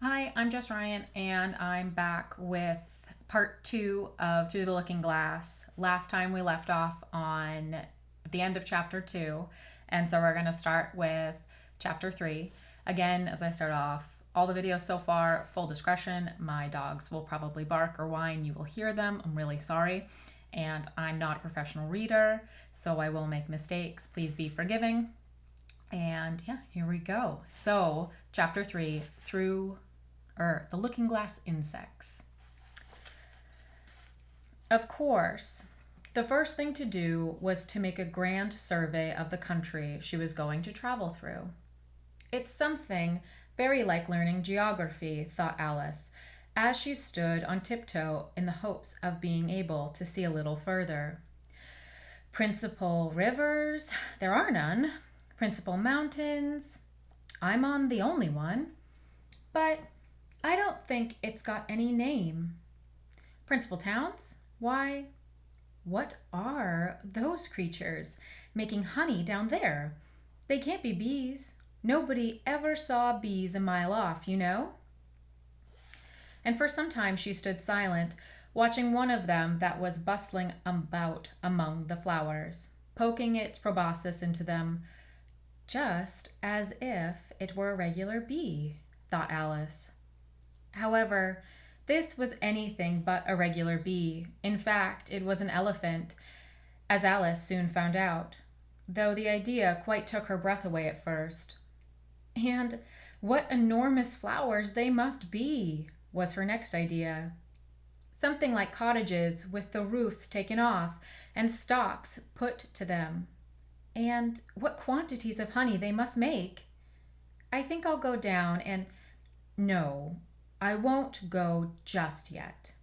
Hi, I'm Jess Ryan, and I'm back with part 2 of Through the Looking Glass. Last time we left off on the end of chapter 2, and so we're going to start with chapter 3. Again, as I start off, all the videos so far, full discretion. My dogs will probably bark or whine. You will hear them. I'm really sorry. And I'm not a professional reader, so I will make mistakes. Please be forgiving. And yeah, here we go. So, chapter 3, the Looking Glass Insects. Of course, the first thing to do was to make a grand survey of the country she was going to travel through. It's something very like learning geography, thought Alice, as she stood on tiptoe in the hopes of being able to see a little further. Principal rivers? There are none. Principal mountains? I'm on the only one. But I don't think it's got any name. Principal towns? Why, what are those creatures making honey down there? They can't be bees. Nobody ever saw bees a mile off, you know? And for some time she stood silent, watching one of them that was bustling about among the flowers, poking its proboscis into them, just as if it were a regular bee, thought Alice. However, this was anything but a regular bee. In fact, it was an elephant, as Alice soon found out, though the idea quite took her breath away at first. And what enormous flowers they must be, was her next idea. Something like cottages with the roofs taken off and stalks put to them. And what quantities of honey they must make. I think I'll go down and... No, I won't go just yet,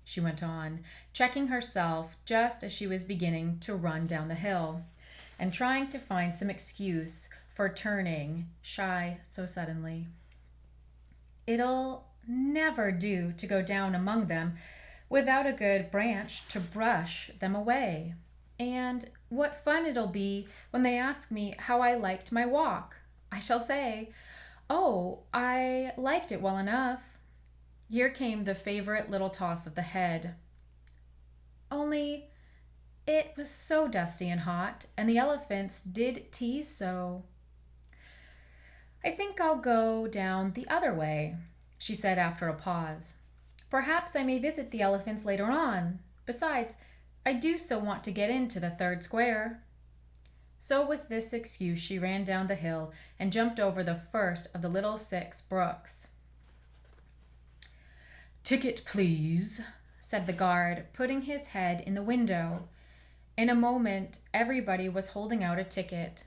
she went on, checking herself just as she was beginning to run down the hill and trying to find some excuse for turning shy so suddenly. It'll never do to go down among them without a good branch to brush them away. And what fun it'll be when they ask me how I liked my walk. I shall say, "Oh, I liked it well enough." Here came the favorite little toss of the head. Only it was so dusty and hot, and the elephants did tease so. I think I'll go down the other way, she said after a pause. Perhaps I may visit the elephants later on. Besides, I do so want to get into the third square. So with this excuse she ran down the hill and jumped over the first of the little 6 brooks. "Ticket, please," said the guard, putting his head in the window. In a moment, everybody was holding out a ticket.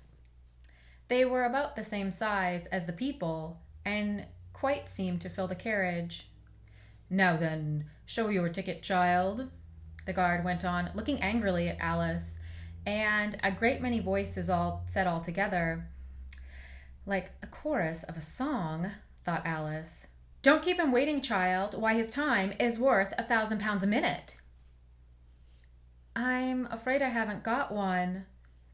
They were about the same size as the people, and quite seemed to fill the carriage. "Now then, show your ticket, child," the guard went on, looking angrily at Alice, and a great many voices all said all together. Like a chorus of a song, thought Alice. "Don't keep him waiting, child. Why, his time is worth £1,000 a minute." "I'm afraid I haven't got one,"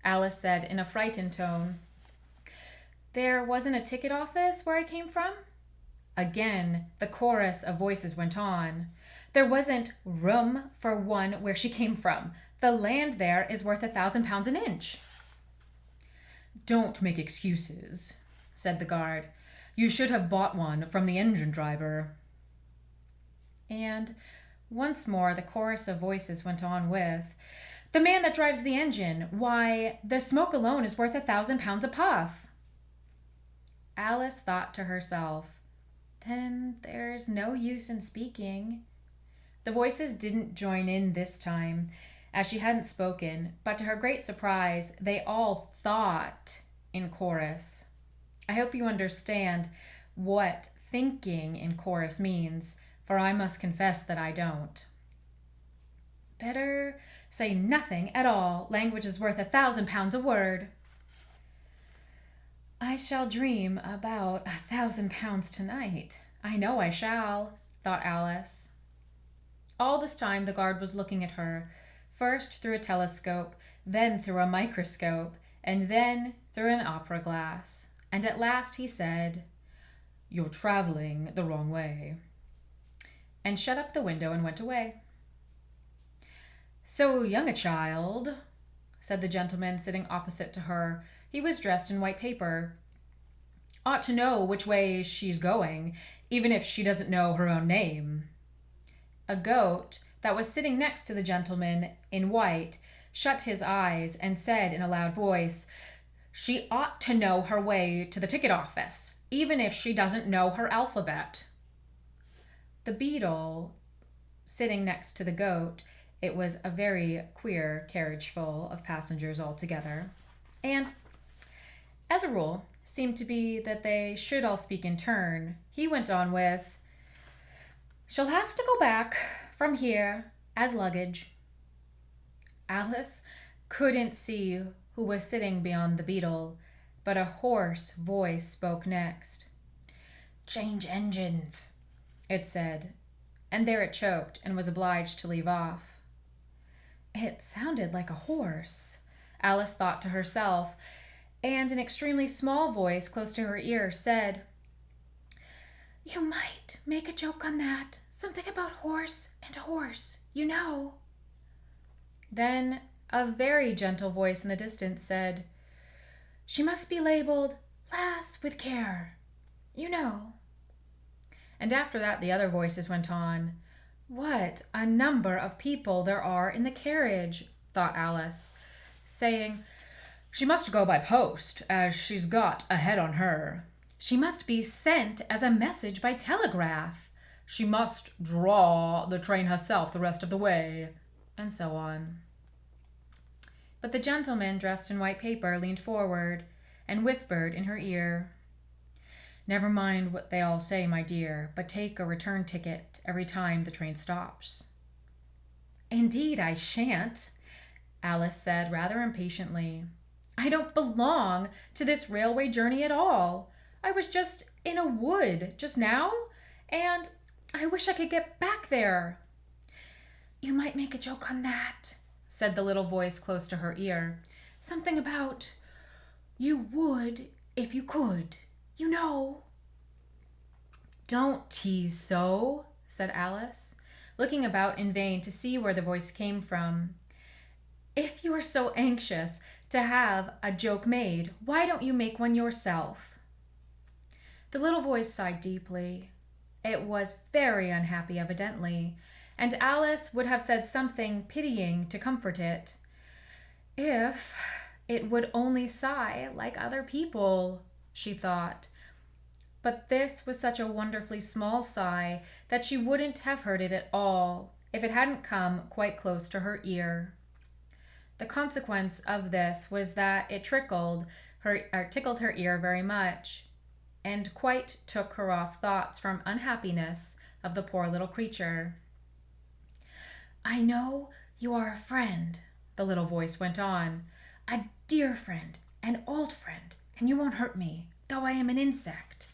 Alice said in a frightened tone. "There wasn't a ticket office where I came from?" Again, the chorus of voices went on. "There wasn't room for one where she came from. The land there is worth £1,000 an inch." "Don't make excuses," said the guard. "You should have bought one from the engine driver." And once more the chorus of voices went on with, "The man that drives the engine, why, the smoke alone is worth £1,000 a puff." Alice thought to herself, then there's no use in speaking. The voices didn't join in this time, as she hadn't spoken, but to her great surprise, they all thought in chorus. I hope you understand what thinking in chorus means, for I must confess that I don't. Better say nothing at all. Language is worth £1,000 a word. I shall dream about £1,000 tonight. I know I shall, thought Alice. All this time the guard was looking at her, first through a telescope, then through a microscope, and then through an opera glass. And at last he said, "You're traveling the wrong way," and shut up the window and went away. "So young a child," said the gentleman sitting opposite to her. He was dressed in white paper. "Ought to know which way she's going, even if she doesn't know her own name." A goat that was sitting next to the gentleman in white shut his eyes and said in a loud voice, "She ought to know her way to the ticket office, even if she doesn't know her alphabet." The beetle sitting next to the goat, it was a very queer carriage full of passengers altogether, and, as a rule, seemed to be that they should all speak in turn. He went on with, "She'll have to go back from here as luggage." Alice couldn't see who was sitting beyond the beetle, but a hoarse voice spoke next. "Change engines," it said, and there it choked and was obliged to leave off. It sounded like a horse, Alice thought to herself, and an extremely small voice close to her ear said, "You might make a joke on that. Something about horse and horse, you know." Then a very gentle voice in the distance said, "She must be labeled Lass with Care, you know." And after that the other voices went on. "What a number of people there are in the carriage," thought Alice, saying, "She must go by post, as she's got a head on her. She must be sent as a message by telegraph. She must draw the train herself the rest of the way," and so on. But the gentleman dressed in white paper leaned forward and whispered in her ear, "Never mind what they all say, my dear, but take a return ticket every time the train stops." "Indeed I shan't," Alice said rather impatiently. "I don't belong to this railway journey at all. I was just in a wood just now, and I wish I could get back there." "You might make a joke on that," said the little voice close to her ear. "Something about you would if you could, you know." "Don't tease so," said Alice, looking about in vain to see where the voice came from. "If you are so anxious to have a joke made, why don't you make one yourself?" The little voice sighed deeply. It was very unhappy, evidently, and Alice would have said something pitying to comfort it. If it would only sigh like other people, she thought. But this was such a wonderfully small sigh that she wouldn't have heard it at all if it hadn't come quite close to her ear. The consequence of this was that it tickled her ear very much, and quite took her off thoughts from unhappiness of the poor little creature. "I know you are a friend," the little voice went on, "a dear friend, an old friend, and you won't hurt me, though I am an insect."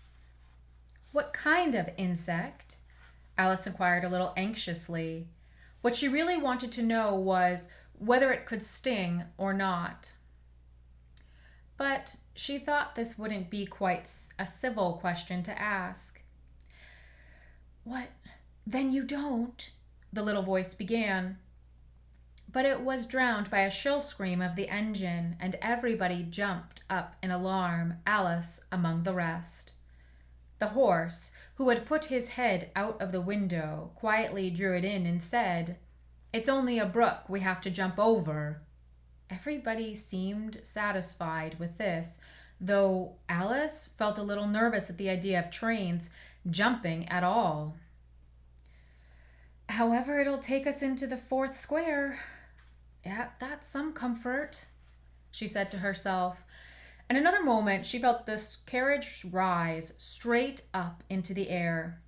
"What kind of insect?" Alice inquired a little anxiously. What she really wanted to know was whether it could sting or not. But she thought this wouldn't be quite a civil question to ask. "What, then you don't?" the little voice began. But it was drowned by a shrill scream of the engine, and everybody jumped up in alarm, Alice among the rest. The horse, who had put his head out of the window, quietly drew it in and said, "It's only a brook we have to jump over." Everybody seemed satisfied with this, though Alice felt a little nervous at the idea of trains jumping at all. "However, it'll take us into the fourth square. Yeah, that's some comfort," she said to herself. In another moment she felt the carriage rise straight up into the air,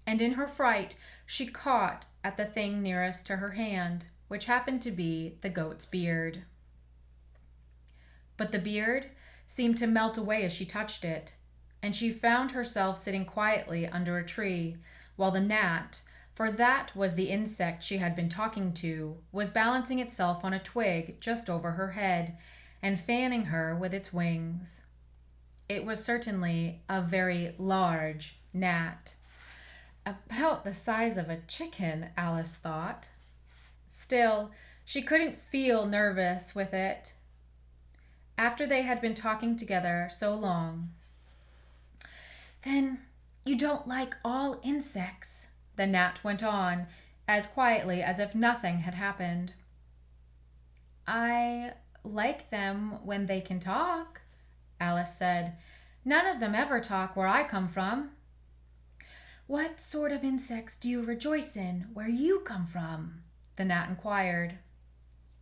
and in her fright she caught at the thing nearest to her hand, which happened to be the goat's beard. But the beard seemed to melt away as she touched it, and she found herself sitting quietly under a tree, while the gnat, for that was the insect she had been talking to, was balancing itself on a twig just over her head and fanning her with its wings. It was certainly a very large gnat. About the size of a chicken, Alice thought. Still, she couldn't feel nervous with it. After they had been talking together so long. "Then you don't like all insects," the gnat went on, as quietly as if nothing had happened. "I like them when they can talk," Alice said. "None of them ever talk where I come from." "What sort of insects do you rejoice in where you come from?" the gnat inquired.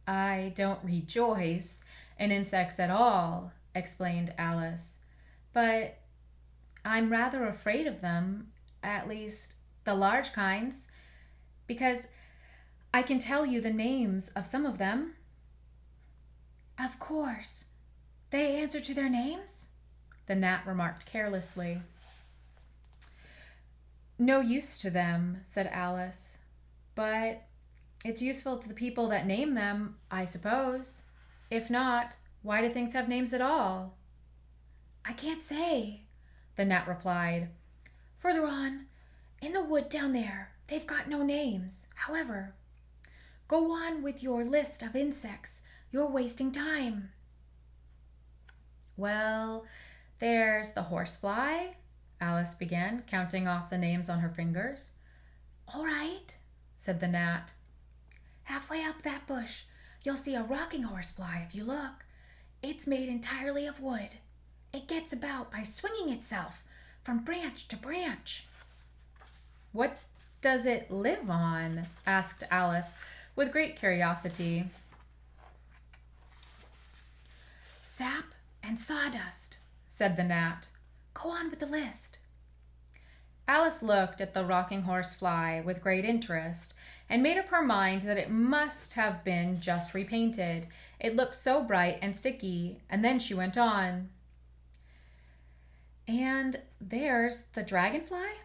"I don't rejoice in insects at all," explained Alice, "but I'm rather afraid of them, at least the large kinds, because I can tell you the names of some of them." "Of course. They answer to their names?" the gnat remarked carelessly. "No use to them," said Alice, "but it's useful to the people that name them, I suppose. If not, why do things have names at all?" "I can't say," the gnat replied. "Further on, in the wood down there, they've got no names. However, go on with your list of insects. You're wasting time." "Well, there's the horsefly," Alice began, counting off the names on her fingers. "All right," said the gnat. "Halfway up that bush, you'll see a rocking horsefly if you look. It's made entirely of wood. It gets about by swinging itself from branch to branch." "What does it live on?" asked Alice with great curiosity. "Sap and sawdust," said the gnat. "Go on with the list." Alice looked at the rocking horsefly with great interest and made up her mind that it must have been just repainted. It looked so bright and sticky, and then she went on. "And there's the dragonfly?"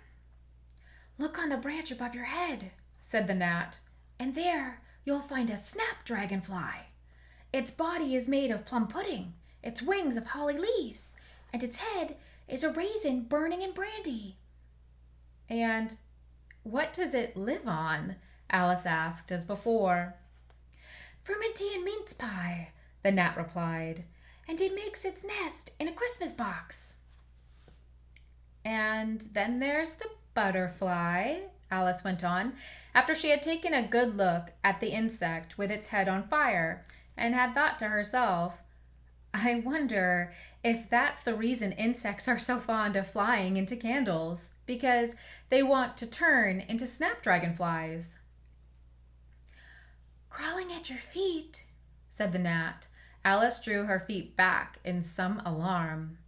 "Look on the branch above your head," said the gnat, "and there you'll find a snap-dragonfly. Its body is made of plum pudding, its wings of holly leaves, and its head is a raisin burning in brandy." "And what does it live on?" Alice asked as before. "Frumenty and mince pie," the gnat replied, "and it makes its nest in a Christmas box." "And then there's the butterfly," Alice went on, after she had taken a good look at the insect with its head on fire, and had thought to herself, "I wonder if that's the reason insects are so fond of flying into candles, because they want to turn into snapdragonflies." "Crawling at your feet," said the gnat. Alice drew her feet back in some alarm.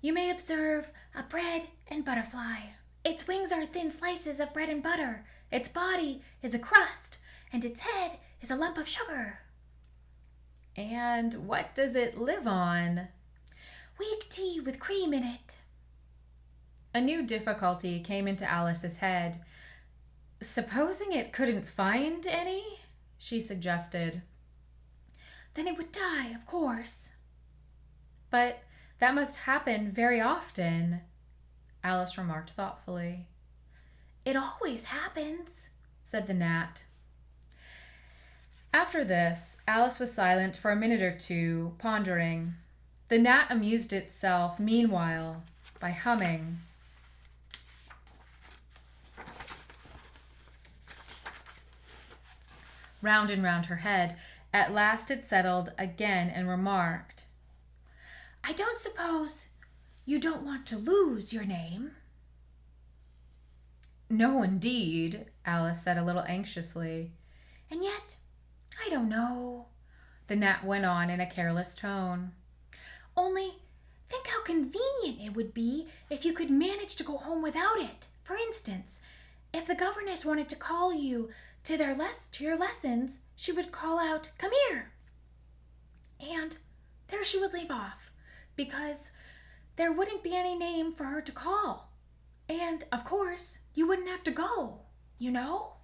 "You may observe a bread and butterfly. Its wings are thin slices of bread and butter. Its body is a crust, and its head is a lump of sugar." "And what does it live on?" "Weak tea with cream in it." A new difficulty came into Alice's head. "Supposing it couldn't find any?" she suggested. "Then it would die, of course." "But that must happen very often," Alice remarked thoughtfully. "It always happens," said the gnat. After this, Alice was silent for a minute or two, pondering. The gnat amused itself meanwhile by humming. Round and round her head. At last it settled again and remarked, "I don't suppose you don't want to lose your name?" "No, indeed," Alice said a little anxiously. "And yet, I don't know," the gnat went on in a careless tone. "Only think how convenient it would be if you could manage to go home without it. For instance, if the governess wanted to call you to your lessons, she would call out, 'Come here!' And there she would leave off, because there wouldn't be any name for her to call. And, of course, you wouldn't have to go, you know?"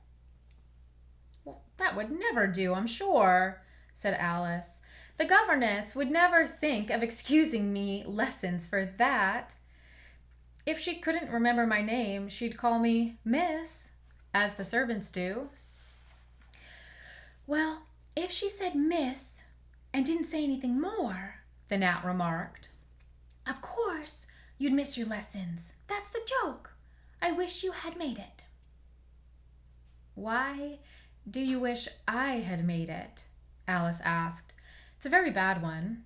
"Well, that would never do, I'm sure," said Alice. "The governess would never think of excusing me lessons for that. If she couldn't remember my name, she'd call me Miss, as the servants do. Well, if she said Miss and didn't say anything more, the gnat remarked. Of course, you'd miss your lessons. That's the joke. I wish you had made it. Why do you wish I had made it? Alice asked. It's a very bad one.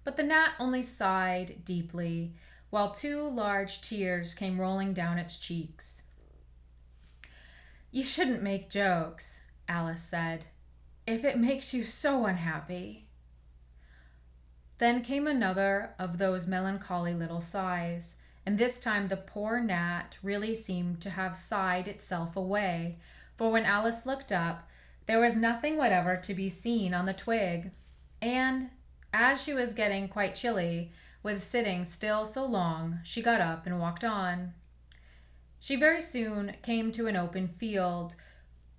But the gnat only sighed deeply, while 2 large tears came rolling down its cheeks. You shouldn't make jokes, Alice said, if it makes you so unhappy. Then came another of those melancholy little sighs, and this time the poor gnat really seemed to have sighed itself away, for when Alice looked up, there was nothing whatever to be seen on the twig, and as she was getting quite chilly, with sitting still so long, she got up and walked on. She very soon came to an open field,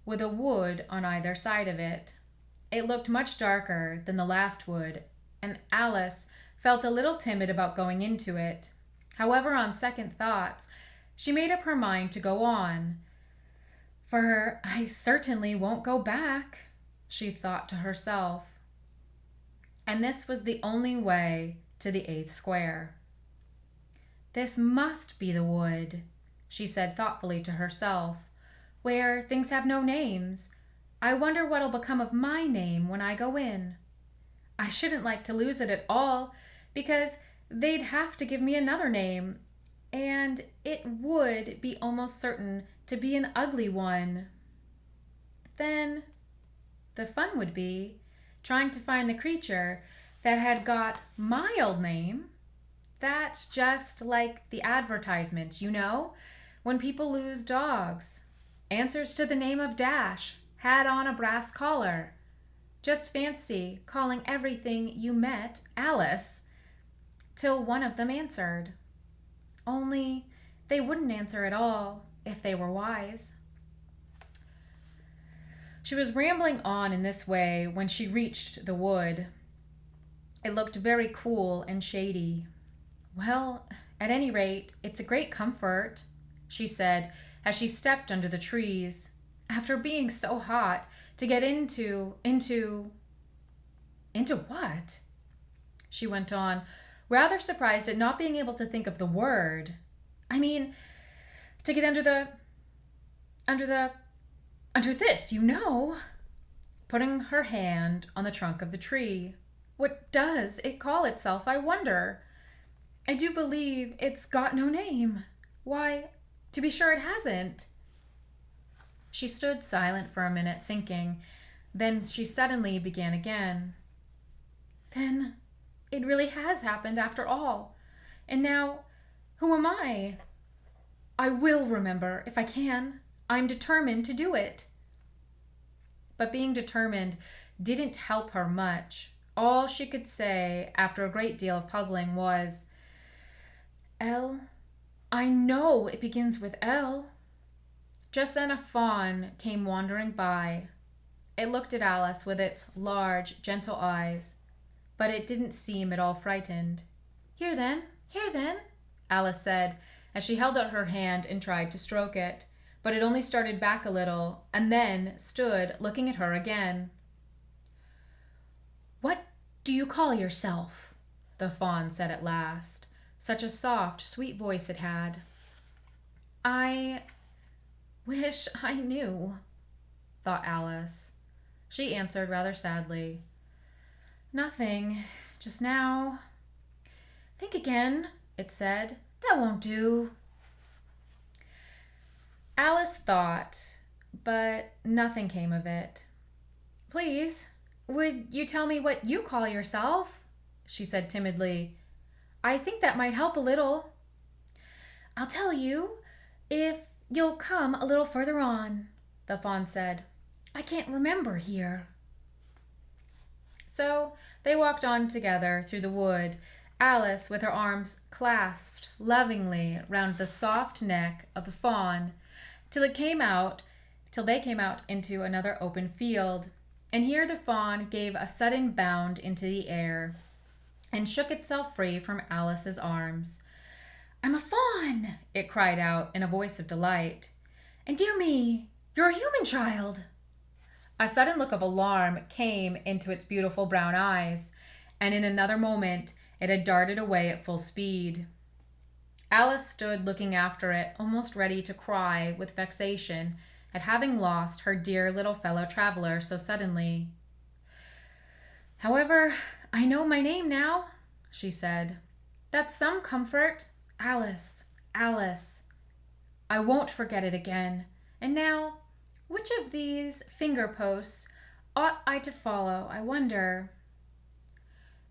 with a wood on either side of it. It looked much darker than the last wood, and Alice felt a little timid about going into it. However, on second thoughts, she made up her mind to go on. For I certainly won't go back, she thought to herself. And this was the only way to the 8th square. This must be the wood, she said thoughtfully to herself, where things have no names. I wonder what'll become of my name when I go in. I shouldn't like to lose it at all, because they'd have to give me another name, and it would be almost certain to be an ugly one. Then the fun would be trying to find the creature that had got my old name. That's just like the advertisements, you know, when people lose dogs. Answers to the name of Dash, had on a brass collar. Just fancy calling everything you met Alice, till one of them answered. Only they wouldn't answer at all if they were wise. She was rambling on in this way when she reached the wood. It looked very cool and shady. Well, at any rate, it's a great comfort, she said as she stepped under the trees. After being so hot, to get into what? She went on, rather surprised at not being able to think of the word. I mean, to get under this, you know, putting her hand on the trunk of the tree. What does it call itself, I wonder? I do believe it's got no name. Why, to be sure it hasn't. She stood silent for a minute, thinking. Then she suddenly began again. Then it really has happened after all. And now, who am I? I will remember, if I can. I'm determined to do it. But being determined didn't help her much. All she could say, after a great deal of puzzling, was, L. I know it begins with L. Just then a fawn came wandering by. It looked at Alice with its large, gentle eyes, but it didn't seem at all frightened. Here then, Alice said, as she held out her hand and tried to stroke it, but it only started back a little, and then stood looking at her again. What do you call yourself? The fawn said at last. Such a soft, sweet voice it had. I wish I knew, thought Alice. She answered rather sadly. Nothing, just now. Think again, it said. That won't do. Alice thought, but nothing came of it. Please, would you tell me what you call yourself? She said timidly. I think that might help a little. I'll tell you, if you'll come a little further on, the fawn said. I can't remember here. So they walked on together through the wood, Alice with her arms clasped lovingly round the soft neck of the fawn, till they came out into another open field, and here the fawn gave a sudden bound into the air and shook itself free from Alice's arms. I'm a fawn, it cried out in a voice of delight. and dear me, you're a human child. A sudden look of alarm came into its beautiful brown eyes, and in another moment it had darted away at full speed. Alice stood looking after it, almost ready to cry with vexation at having lost her dear little fellow traveler so suddenly. "However, I know my name now," she said. "That's some comfort. Alice, Alice. I won't forget it again. And now, which of these finger posts ought I to follow, I wonder?"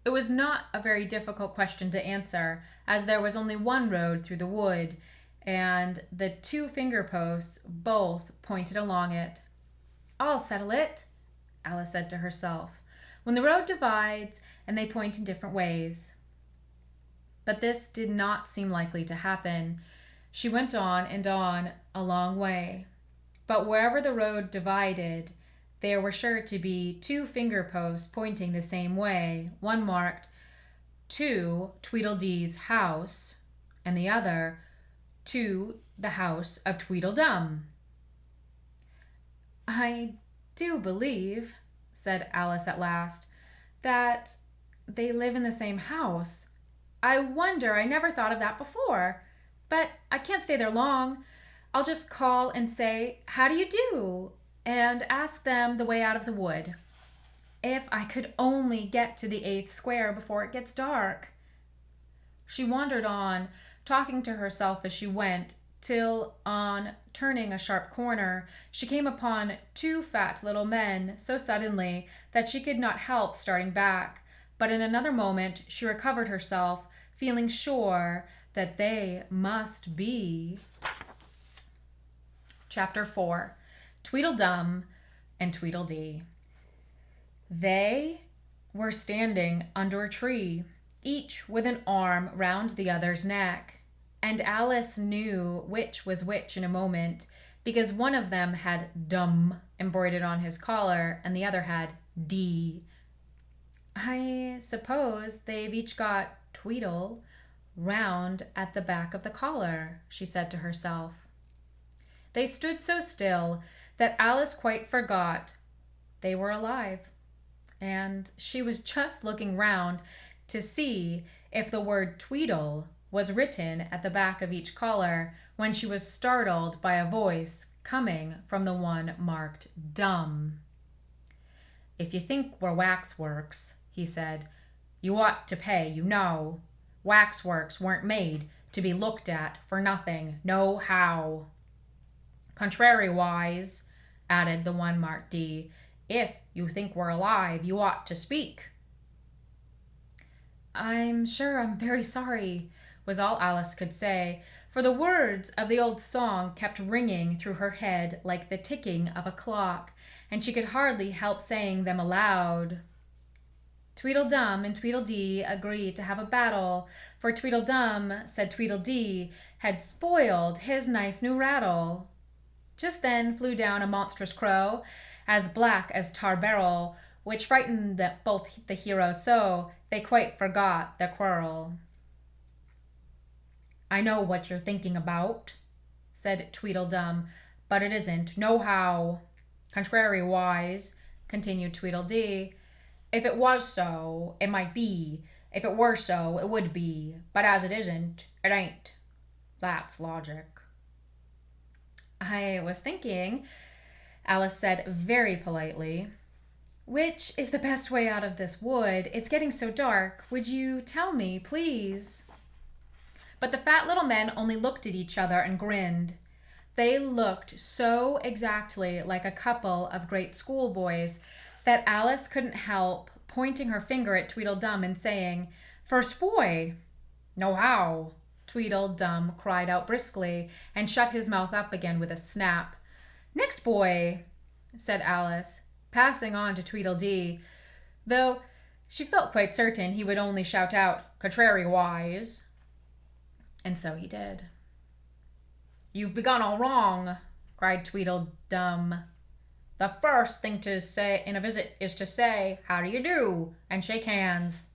It was not a very difficult question to answer, as there was only one road through the wood, and the 2 finger posts both pointed along it. "I'll settle it," Alice said to herself, "when the road divides and they point in different ways." But this did not seem likely to happen. She went on and on a long way, but wherever the road divided, there were sure to be 2 finger posts pointing the same way, one marked "To Tweedledee's house," and the other "To the house of Tweedledum." "I do believe," said Alice at last, "that they live in the same house. I wonder I never thought of that before. But I can't stay there long. I'll just call and say, 'How do you do?' and ask them the way out of the wood. If I could only get to the 8th square before it gets dark." She wandered on, talking to herself as she went, till, on turning a sharp corner, she came upon 2 fat little men so suddenly that she could not help starting back, but in another moment she recovered herself, feeling sure that they must be... Chapter 4. Tweedledum and Tweedledee. They were standing under a tree, each with an arm round the other's neck, and Alice knew which was which in a moment, because one of them had "dum" embroidered on his collar, and the other had "dee." "I suppose they've each got Tweedle round at the back of the collar," she said to herself. They stood so still that Alice quite forgot they were alive, and she was just looking round to see if the word "Tweedle" was written at the back of each collar when she was startled by a voice coming from the one marked "Dum." "If you think we're waxworks," he said, "you ought to pay, you know. Waxworks weren't made to be looked at for nothing, no how. Contrariwise," added the one marked "D," "if you think we're alive, you ought to speak." "I'm sure I'm very sorry," was all Alice could say, for the words of the old song kept ringing through her head like the ticking of a clock, and she could hardly help saying them aloud. Tweedledum and Tweedledee agreed to have a battle, for Tweedledum said Tweedledee had spoiled his nice new rattle. Just then flew down a monstrous crow, as black as tar barrel, which frightened both the heroes so they quite forgot their quarrel. "I know what you're thinking about," said Tweedledum, "but it isn't, nohow. Contrariwise," continued Tweedledee, "if it was so, it might be. If it were so, it would be. But as it isn't, it ain't. That's logic." "I was thinking," Alice said very politely, "which is the best way out of this wood? It's getting so dark. Would you tell me, please?" But the fat little men only looked at each other and grinned. They looked so exactly like a couple of great schoolboys that Alice couldn't help pointing her finger at Tweedledum and saying, "First boy." "Nohow," Tweedledum cried out briskly, and shut his mouth up again with a snap. "Next boy," said Alice, passing on to Tweedledee, though she felt quite certain he would only shout out, "Contrariwise." And so he did. "You've begun all wrong," cried Tweedledum. "The first thing to say in a visit is to say, 'How do you do?' and shake hands."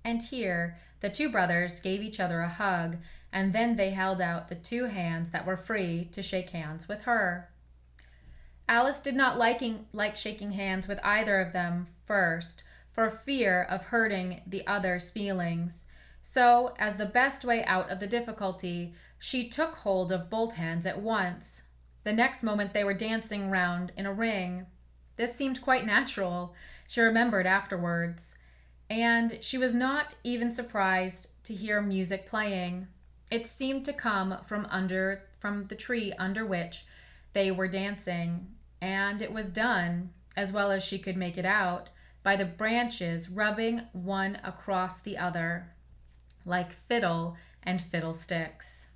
And here the two brothers gave each other a hug, and then they held out the two hands that were free to shake hands with her. Alice did not like shaking hands with either of them first, for fear of hurting the other's feelings. So, as the best way out of the difficulty, she took hold of both hands at once. The next moment they were dancing round in a ring. This seemed quite natural, she remembered afterwards, and she was not even surprised to hear music playing. It seemed to come from the tree under which they were dancing, and it was done, as well as she could make it out, by the branches rubbing one across the other, like fiddle and fiddlesticks.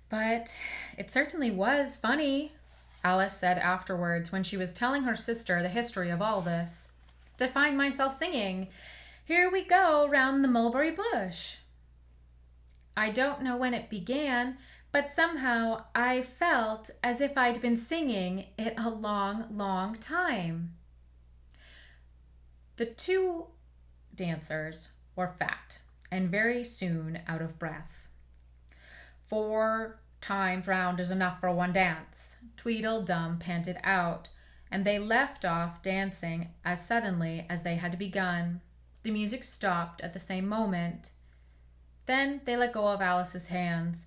But it certainly was funny, Alice said afterwards when she was telling her sister the history of all this. To find myself singing, "Here we go round the mulberry bush." I don't know when it began, but somehow I felt as if I'd been singing it a long, long time. The two dancers were fat and very soon out of breath. 4 times round is enough for one dance, Tweedledum panted out, and they left off dancing as suddenly as they had begun. The music stopped at the same moment. Then they let go of Alice's hands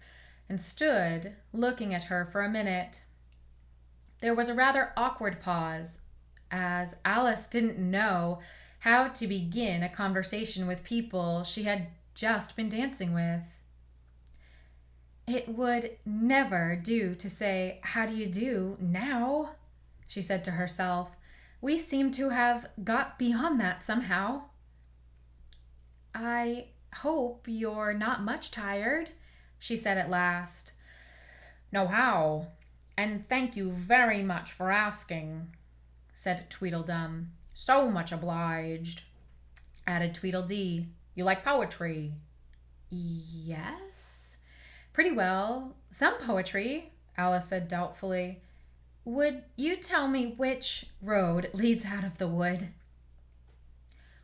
and stood looking at her for a minute. There was a rather awkward pause, as Alice didn't know how to begin a conversation with people she had just been dancing with. "It would never do to say, 'How do you do?' now," she said to herself. "We seem to have got beyond that somehow." "I hope you're not much tired," she said at last. "Nohow, and thank you very much for asking," said Tweedledum. "So much obliged," added Tweedledee. "You like poetry?" "Yes, pretty well. Some poetry," Alice said doubtfully. "Would you tell me which road leads out of the wood?"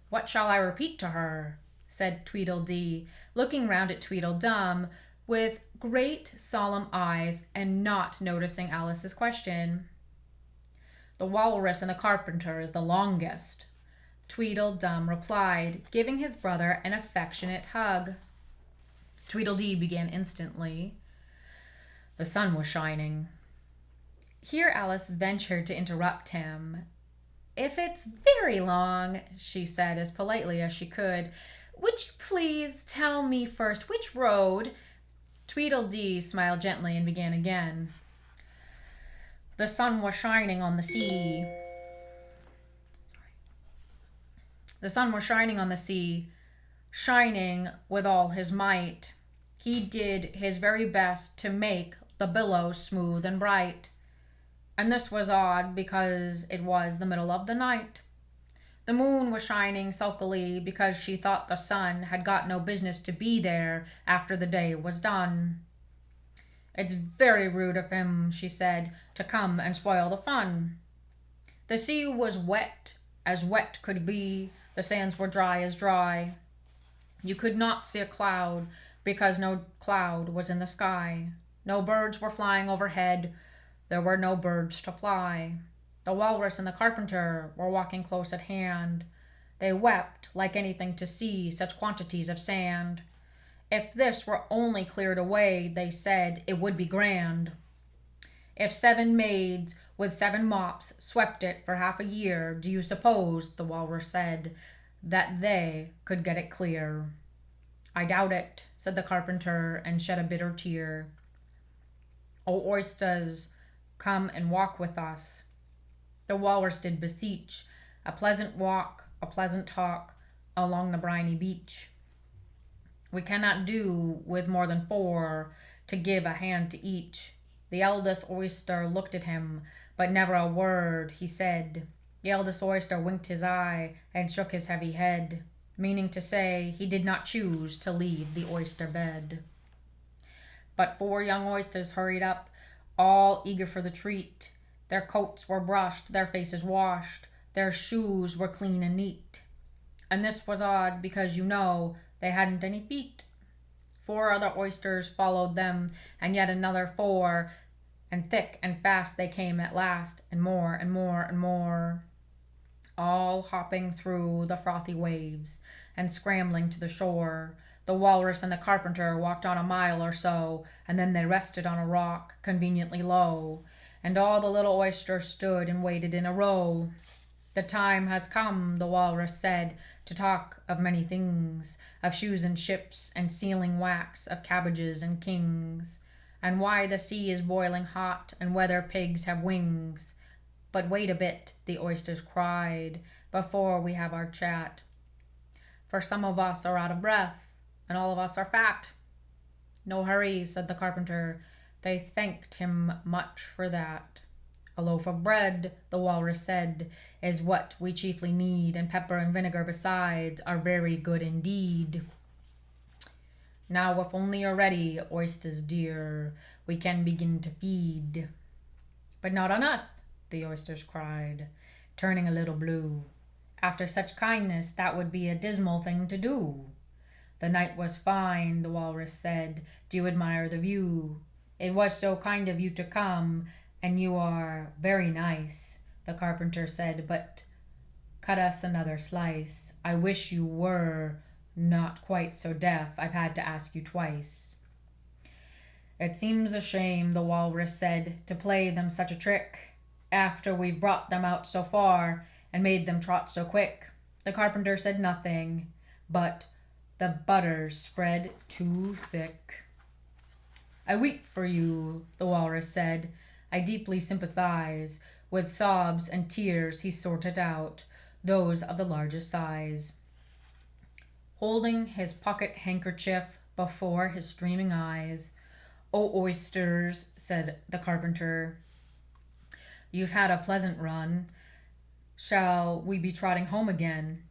"What shall I repeat to her?" said Tweedledee, looking round at Tweedledum with great solemn eyes and not noticing Alice's question. "The Walrus and the Carpenter is the longest," Tweedledum replied, giving his brother an affectionate hug. Tweedledee began instantly. "The sun was shining." Here Alice ventured to interrupt him. "If it's very long," she said as politely as she could, "would you please tell me first which road—" Tweedledee smiled gently and began again. "The sun was shining on the sea." "The sun was shining on the sea, shining with all his might. He did his very best to make the billows smooth and bright. And this was odd, because it was the middle of the night. The moon was shining sulkily because she thought the sun had got no business to be there after the day was done. 'It's very rude of him,' she said, 'to come and spoil the fun.' The sea was wet as wet could be, the sands were dry as dry. You could not see a cloud, because no cloud was in the sky. No birds were flying overhead, there were no birds to fly. The Walrus and the Carpenter were walking close at hand. They wept like anything to see such quantities of sand. If this were only cleared away, they said, it would be grand. If 7 maids with 7 mops swept it for half a year, do you suppose, the Walrus said, that they could get it clear?" "I doubt it," said the Carpenter, and shed a bitter tear. "O oysters, come and walk with us," the Walrus did beseech, "a pleasant walk, a pleasant talk, along the briny beach. We cannot do with more than 4 to give a hand to each." The eldest oyster looked at him, but never a word he said. The eldest oyster winked his eye and shook his heavy head, meaning to say he did not choose to leave the oyster bed. But 4 young oysters hurried up, all eager for the treat. Their coats were brushed, their faces washed, their shoes were clean and neat. And this was odd because, they hadn't any feet. 4 other oysters followed them, and yet another 4, and thick and fast they came at last, and more and more and more, all hopping through the frothy waves and scrambling to the shore. The walrus and the carpenter walked on a mile or so, and then they rested on a rock conveniently low, and all the little oysters stood and waited in a row. The time has come, the walrus said, to talk of many things, of shoes and ships and sealing wax, of cabbages and kings, and why the sea is boiling hot, and whether pigs have wings. But wait a bit, the oysters cried, before we have our chat. For some of us are out of breath, and all of us are fat. No hurry, said the carpenter. They thanked him much for that. A loaf of bread, the walrus said, is what we chiefly need, and pepper and vinegar besides are very good indeed. Now if only you're ready, oysters dear, we can begin to feed. But not on us, the oysters cried, turning a little blue. After such kindness, that would be a dismal thing to do. The night was fine, the walrus said. Do you admire the view? It was so kind of you to come, and you are very nice, the carpenter said, but cut us another slice. I wish you were not quite so deaf. I've had to ask you twice. It seems a shame, the walrus said, to play them such a trick, after we've brought them out so far and made them trot so quick. The carpenter said nothing, but the butter spread too thick. I weep for you, the walrus said. I deeply sympathize. With sobs and tears he sorted out those of the largest size. Holding his pocket handkerchief before his streaming eyes, "O oysters," said the carpenter, "you've had a pleasant run. Shall we be trotting home again?"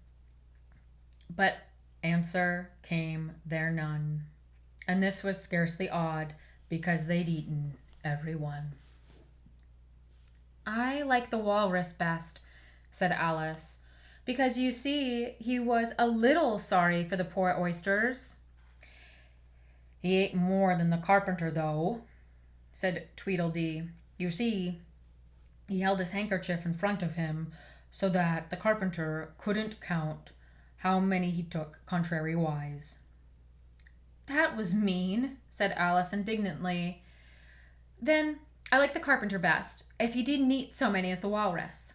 But answer came there none, and this was scarcely odd, because they'd eaten every one. "I like the walrus best," said Alice, "because you see he was a little sorry for the poor oysters." "He ate more than the carpenter, though," said Tweedledee. "You see, he held his handkerchief in front of him, so that the carpenter couldn't count how many he took contrariwise." "That was mean," said Alice indignantly. "Then I like the carpenter best, if he didn't eat so many as the walrus."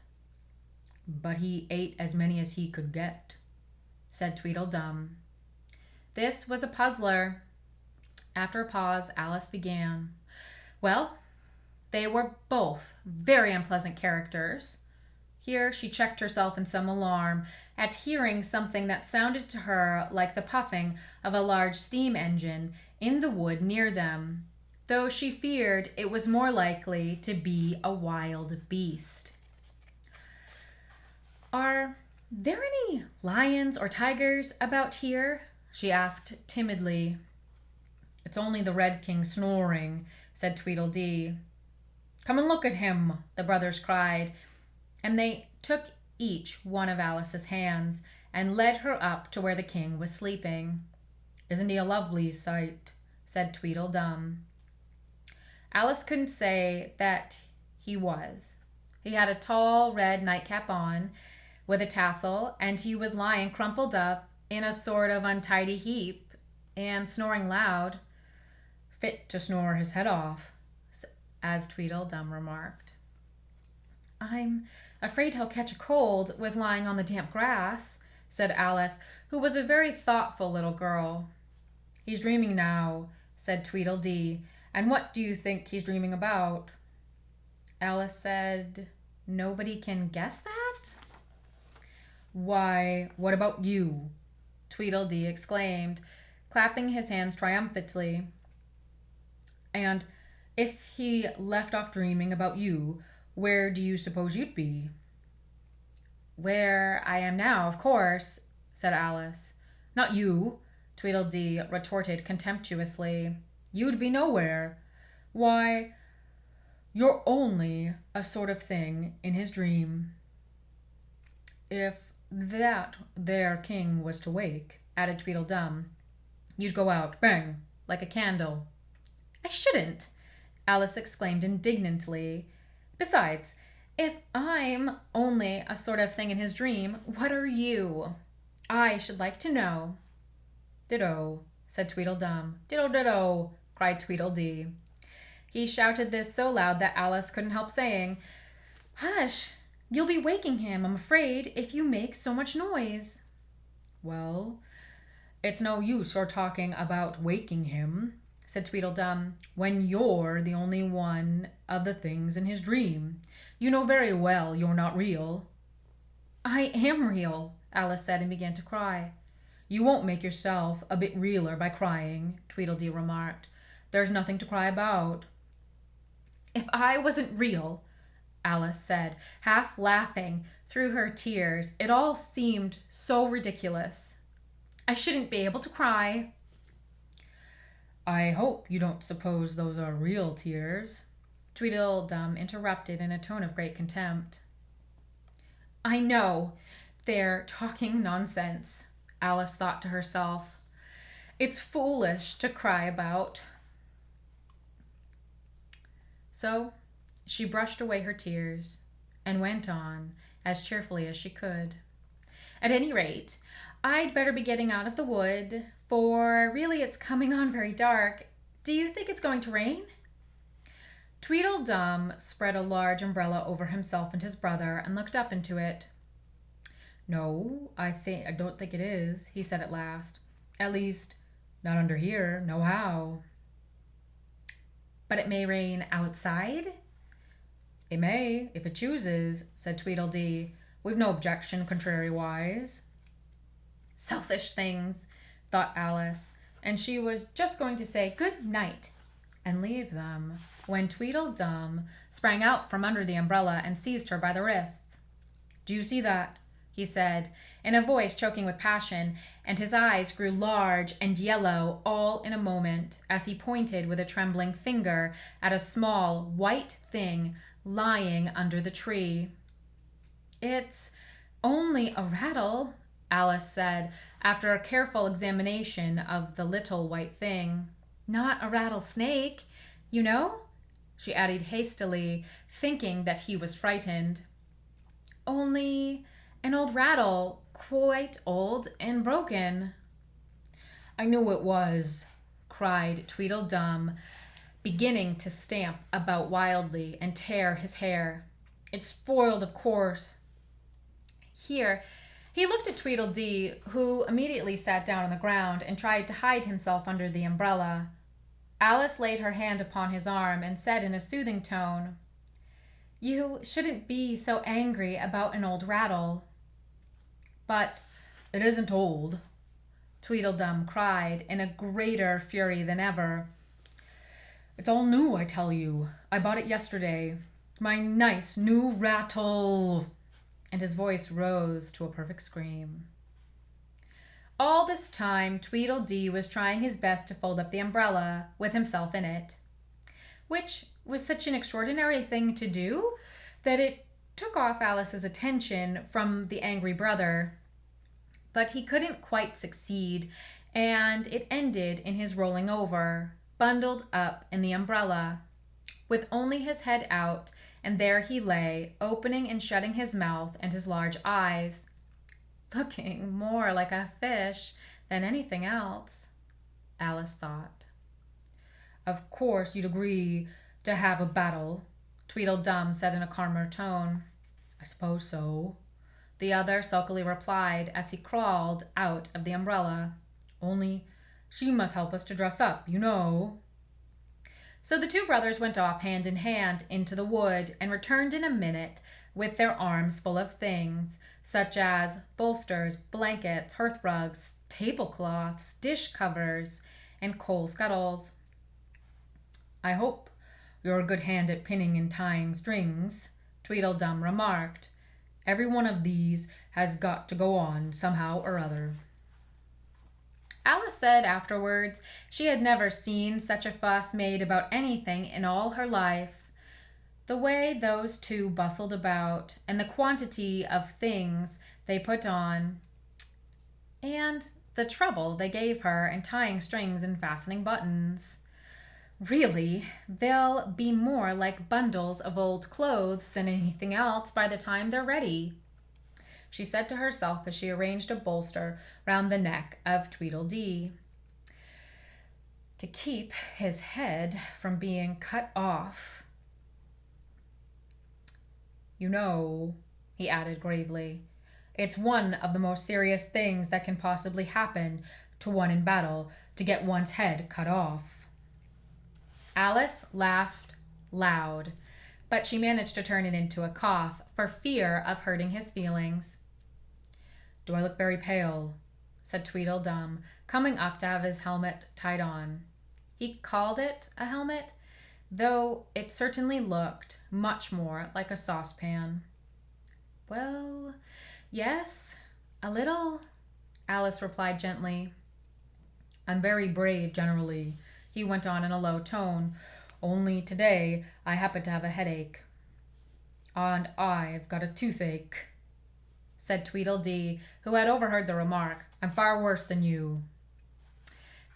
"But he ate as many as he could get," said Tweedledum. This was a puzzler. After a pause, Alice began. "Well, they were both very unpleasant characters." Here she checked herself in some alarm at hearing something that sounded to her like the puffing of a large steam engine in the wood near them, though she feared it was more likely to be a wild beast. "Are there any lions or tigers about here?" she asked timidly. "It's only the Red King snoring," said Tweedledee. "Come and look at him," the brothers cried, and they took each one of Alice's hands and led her up to where the king was sleeping. "Isn't he a lovely sight?" said Tweedledum. Alice couldn't say that he was. He had a tall red nightcap on, with a tassel, and he was lying crumpled up in a sort of untidy heap, and snoring loud. "Fit to snore his head off," as Tweedledum remarked. "I'm afraid he'll catch a cold with lying on the damp grass," said Alice, who was a very thoughtful little girl. "He's dreaming now," said Tweedledee. "And what do you think he's dreaming about?" Alice said, "Nobody can guess that?" "Why, what about you?" Tweedledee exclaimed, clapping his hands triumphantly. "And if he left off dreaming about you, where do you suppose you'd be?" "Where I am now, of course," said Alice. "Not you," Tweedledee retorted contemptuously. "You'd be nowhere. Why, you're only a sort of thing in his dream." "If that their king was to wake, added Tweedledum, you'd go out, bang, like a candle. I shouldn't, Alice exclaimed indignantly. Besides, if I'm only a sort of thing in his dream, what are you? I should like to know. Ditto, said Tweedledum. Ditto, ditto, cried Tweedledee. He shouted this so loud that Alice couldn't help saying, Hush! You'll be waking him, I'm afraid, if you make so much noise. Well, it's no use your talking about waking him, said Tweedledum, when you're the only one of the things in his dream. You know very well you're not real. I am real, Alice said, and began to cry. You won't make yourself a bit realer by crying, Tweedledee remarked. There's nothing to cry about. If I wasn't real, Alice said, half laughing through her tears. It all seemed so ridiculous. I shouldn't be able to cry. I hope you don't suppose those are real tears, Tweedledum interrupted in a tone of great contempt. I know, they're talking nonsense, Alice thought to herself. It's foolish to cry about. So she brushed away her tears and went on as cheerfully as she could. At any rate, I'd better be getting out of the wood, for really it's coming on very dark. Do you think it's going to rain? Tweedledum spread a large umbrella over himself and his brother and looked up into it. No, I don't think it is, he said at last. At least, not under here, nohow. But it may rain outside? It may, if it chooses, said Tweedledee. We've no objection, contrariwise. Selfish things, thought Alice, and she was just going to say good night and leave them when Tweedledum sprang out from under the umbrella and seized her by the wrists. Do you see that? He said, in a voice choking with passion, and his eyes grew large and yellow all in a moment as he pointed with a trembling finger at a small white thing lying under the tree. It's only a rattle, Alice said, after a careful examination of the little white thing. Not a rattlesnake, you know, she added hastily, thinking that he was frightened. Only an old rattle, quite old and broken. I knew it was, cried Tweedledum, beginning to stamp about wildly and tear his hair. It's spoiled, of course. Here, he looked at Tweedledee, who immediately sat down on the ground and tried to hide himself under the umbrella. Alice laid her hand upon his arm and said in a soothing tone, You shouldn't be so angry about an old rattle. But it isn't old, Tweedledum cried in a greater fury than ever. It's all new, I tell you. I bought it yesterday. My nice new rattle. And his voice rose to a perfect scream. All this time, Tweedledee was trying his best to fold up the umbrella with himself in it, which was such an extraordinary thing to do that it took off Alice's attention from the angry brother. But he couldn't quite succeed, and it ended in his rolling over, bundled up in the umbrella, with only his head out, and there he lay, opening and shutting his mouth and his large eyes, looking more like a fish than anything else, Alice thought. Of course you'd agree to have a battle, Tweedledum said in a calmer tone. I suppose so, the other sulkily replied as he crawled out of the umbrella. Only she must help us to dress up, you know. So the two brothers went off hand in hand into the wood and returned in a minute with their arms full of things, such as bolsters, blankets, hearth rugs, tablecloths, dish covers, and coal scuttles. I hope you're a good hand at pinning and tying strings, Tweedledum remarked. Every one of these has got to go on somehow or other. Alice said afterwards she had never seen such a fuss made about anything in all her life. The way those two bustled about, and the quantity of things they put on, and the trouble they gave her in tying strings and fastening buttons. Really, they'll be more like bundles of old clothes than anything else by the time they're ready, she said to herself as she arranged a bolster round the neck of Tweedledee. To keep his head from being cut off. You know, he added gravely, it's one of the most serious things that can possibly happen to one in battle to get one's head cut off. Alice laughed loud, but she managed to turn it into a cough for fear of hurting his feelings. Do I look very pale? Said Tweedledum, coming up to have his helmet tied on. He called it a helmet, though it certainly looked much more like a saucepan. Well, yes, a little, Alice replied gently. I'm very brave generally, he went on in a low tone, only today I happen to have a headache. And I've got a toothache, said Tweedledee, who had overheard the remark. I'm far worse than you.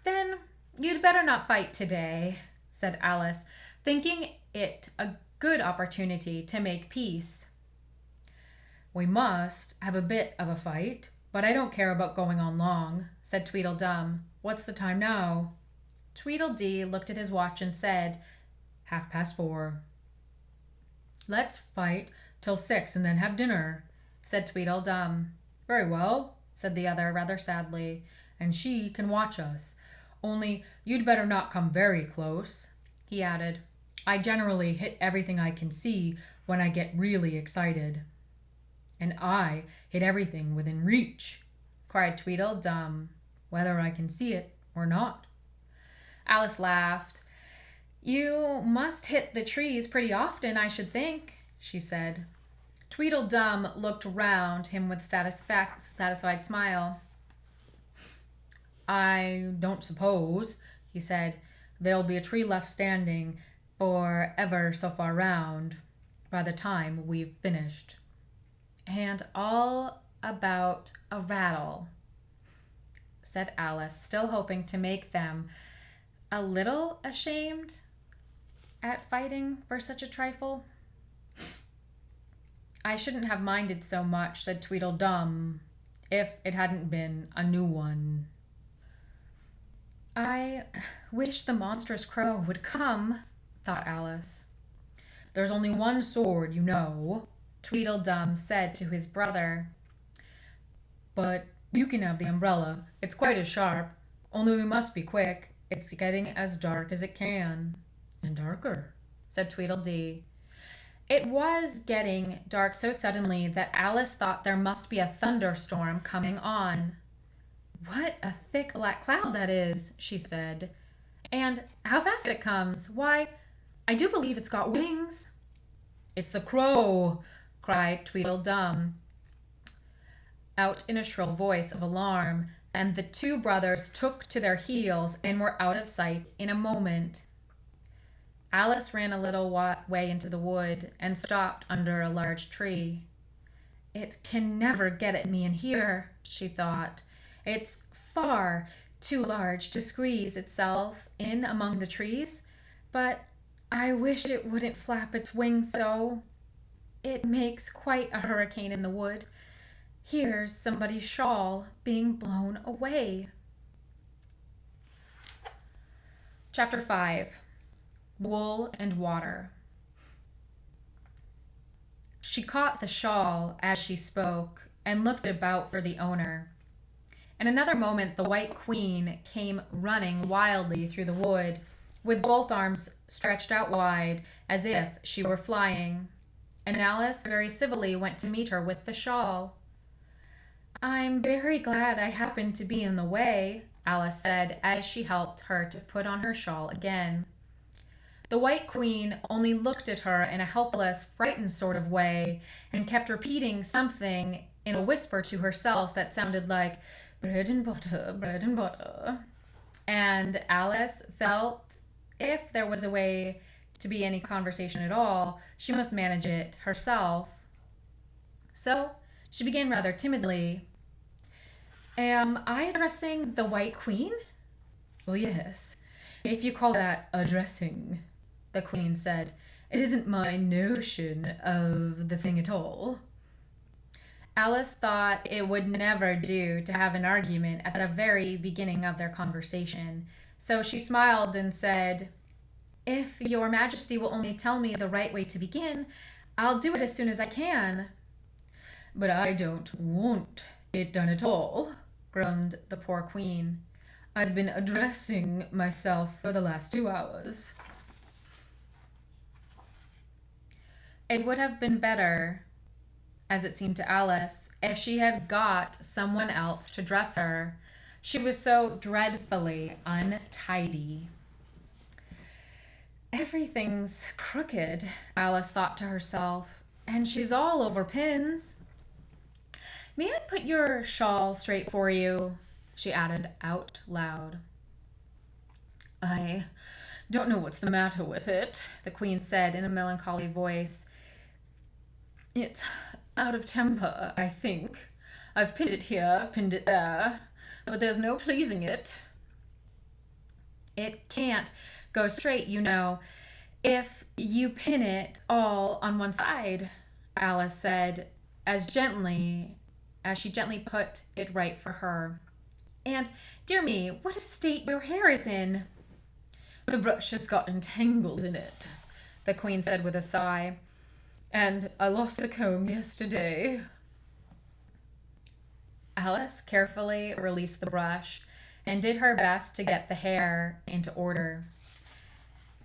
Then you'd better not fight today, said Alice, thinking it a good opportunity to make peace. We must have a bit of a fight, but I don't care about going on long, said Tweedledum. What's the time now? Tweedledee looked at his watch and said, 4:30. Let's fight till 6 and then have dinner, said Tweedledum. Very well, said the other rather sadly, and she can watch us. Only you'd better not come very close, he added. I generally hit everything I can see when I get really excited. And I hit everything within reach, cried Tweedledum, whether I can see it or not. Alice laughed. You must hit the trees pretty often, I should think, she said. Tweedledum looked round him with satisfied smile. I don't suppose, he said, there'll be a tree left standing for ever so far round by the time we've finished. And all about a rattle, said Alice, still hoping to make them a little ashamed at fighting for such a trifle. I shouldn't have minded so much, said Tweedledum, if it hadn't been a new one. I wish the monstrous crow would come, thought Alice. There's only one sword, you know, Tweedledum said to his brother. But you can have the umbrella. It's quite as sharp, only we must be quick. It's getting as dark as it can. And darker, said Tweedledee. It was getting dark so suddenly that Alice thought there must be a thunderstorm coming on. What a thick black cloud that is, she said. And how fast it comes. Why, I do believe it's got wings. It's the crow, cried Tweedledum, out in a shrill voice of alarm, and the two brothers took to their heels and were out of sight in a moment. Alice ran a little way into the wood and stopped under a large tree. It can never get at me in here, she thought. It's far too large to squeeze itself in among the trees, but I wish it wouldn't flap its wings so. It makes quite a hurricane in the wood. Here's somebody's shawl being blown away. Chapter 5. Wool and Water. She caught the shawl as she spoke and looked about for the owner. In another moment the White Queen came running wildly through the wood, with both arms stretched out wide as if she were flying, and Alice very civilly went to meet her with the shawl. I'm very glad I happened to be in the way, Alice said as she helped her to put on her shawl again. The White Queen only looked at her in a helpless, frightened sort of way and kept repeating something in a whisper to herself that sounded like bread and butter, bread and butter. And Alice felt if there was a way to be any conversation at all, she must manage it herself. So She began rather timidly. Am I addressing the White Queen? Well, yes, if you call that addressing, the Queen said. It isn't my notion of the thing at all. Alice thought it would never do to have an argument at the very beginning of their conversation, so she smiled and said, If your Majesty will only tell me the right way to begin, I'll do it as soon as I can. But I don't want it done at all, groaned the poor Queen. I've been addressing myself for the last 2 hours. It would have been better, as it seemed to Alice, if she had got someone else to dress her. She was so dreadfully untidy. Everything's crooked, Alice thought to herself, and she's all over pins. May I put your shawl straight for you? She added out loud. I don't know what's the matter with it, the Queen said in a melancholy voice. It's out of temper, I think. I've pinned it here, I've pinned it there, but there's no pleasing it. It can't go straight, you know, if you pin it all on one side, Alice said, as she gently put it right for her. And, dear me, what a state your hair is in. The brush has got entangled in it, the Queen said with a sigh. And I lost the comb yesterday. Alice carefully released the brush and did her best to get the hair into order.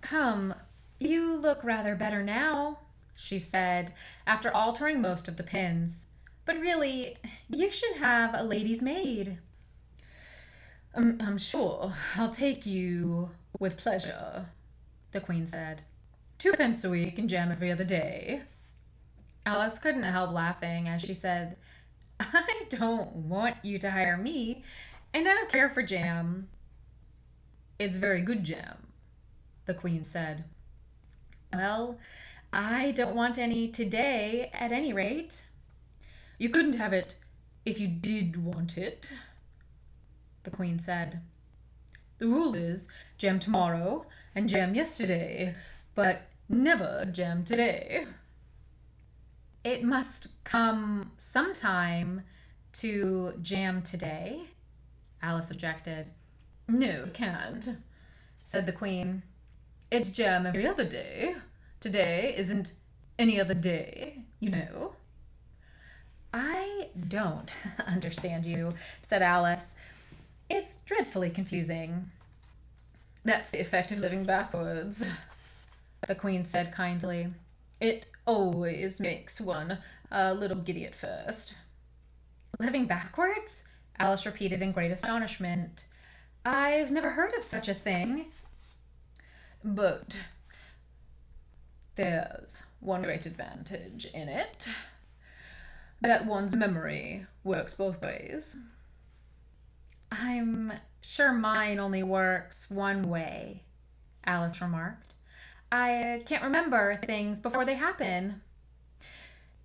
Come, you look rather better now, she said, after altering most of the pins. But really, you should have a lady's maid. I'm sure I'll take you with pleasure, the Queen said. 2 pence a week and jam every other day. Alice couldn't help laughing as she said, I don't want you to hire me, and I don't care for jam. It's very good jam, the Queen said. Well, I don't want any today, at any rate. You couldn't have it if you did want it, the Queen said. The rule is jam tomorrow and jam yesterday, but never jam today. It must come sometime to jam today, Alice objected. No, it can't, said the Queen. It's jam every other day. Today isn't any other day, you know. I don't understand you, said Alice. It's dreadfully confusing. That's the effect of living backwards, the Queen said kindly. It always makes one a little giddy at first. Living backwards? Alice repeated in great astonishment. I've never heard of such a thing. But there's one great advantage in it, that one's memory works both ways. I'm sure mine only works one way, Alice remarked. I can't remember things before they happen.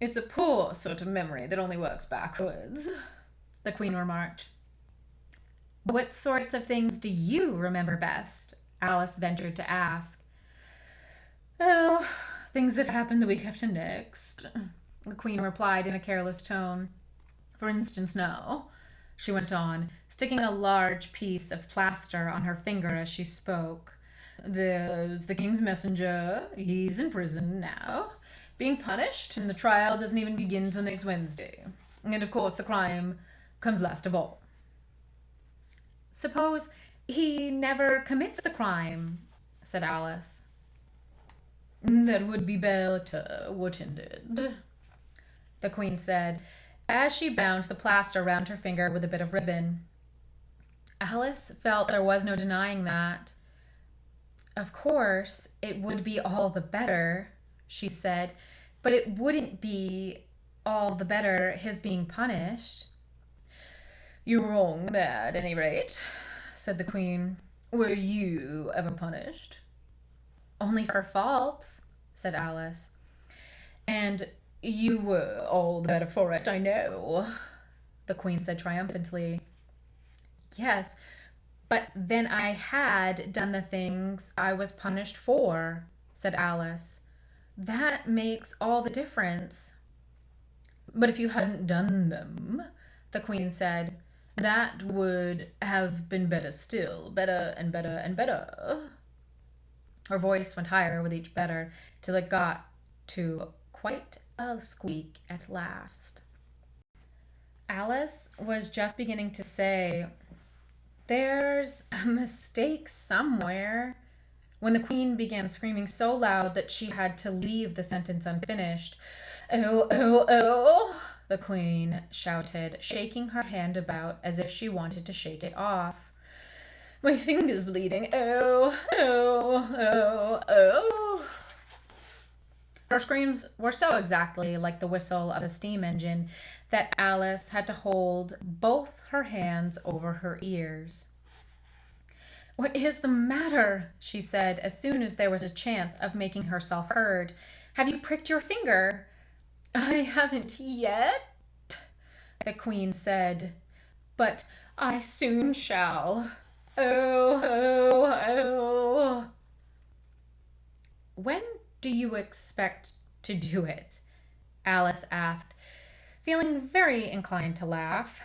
It's a poor sort of memory that only works backwards, the Queen remarked. What sorts of things do you remember best? Alice ventured to ask. Oh, things that happened the week after next, the Queen replied in a careless tone. For instance, now, she went on, sticking a large piece of plaster on her finger as she spoke. There's the King's messenger. He's in prison now, being punished, and the trial doesn't even begin till next Wednesday. And of course the crime comes last of all. Suppose he never commits the crime, said Alice. That would be better, wouldn't it? The Queen said, as she bound the plaster round her finger with a bit of ribbon. Alice felt there was no denying that. Of course, it would be all the better, she said, but it wouldn't be all the better his being punished. You're wrong there, at any rate, said the Queen. Were you ever punished? Only for faults, said Alice. And You were all the better for it, I know, the Queen said triumphantly. Yes, but then I had done the things I was punished for, said Alice. That makes all the difference. But if you hadn't done them, the Queen said, that would have been better still, better and better and better. Her voice went higher with each better, till it got to quite a squeak at last. Alice was just beginning to say, there's a mistake somewhere, when the Queen began screaming so loud that she had to leave the sentence unfinished. Oh, oh, oh, the Queen shouted, shaking her hand about as if she wanted to shake it off. My finger's bleeding. Oh, oh, oh, oh. Her screams were so exactly like the whistle of a steam engine that Alice had to hold both her hands over her ears. What is the matter? She said as soon as there was a chance of making herself heard. Have you pricked your finger? I haven't yet, the Queen said, but I soon shall. Oh, oh, oh. When do you expect to do it? Alice asked, feeling very inclined to laugh.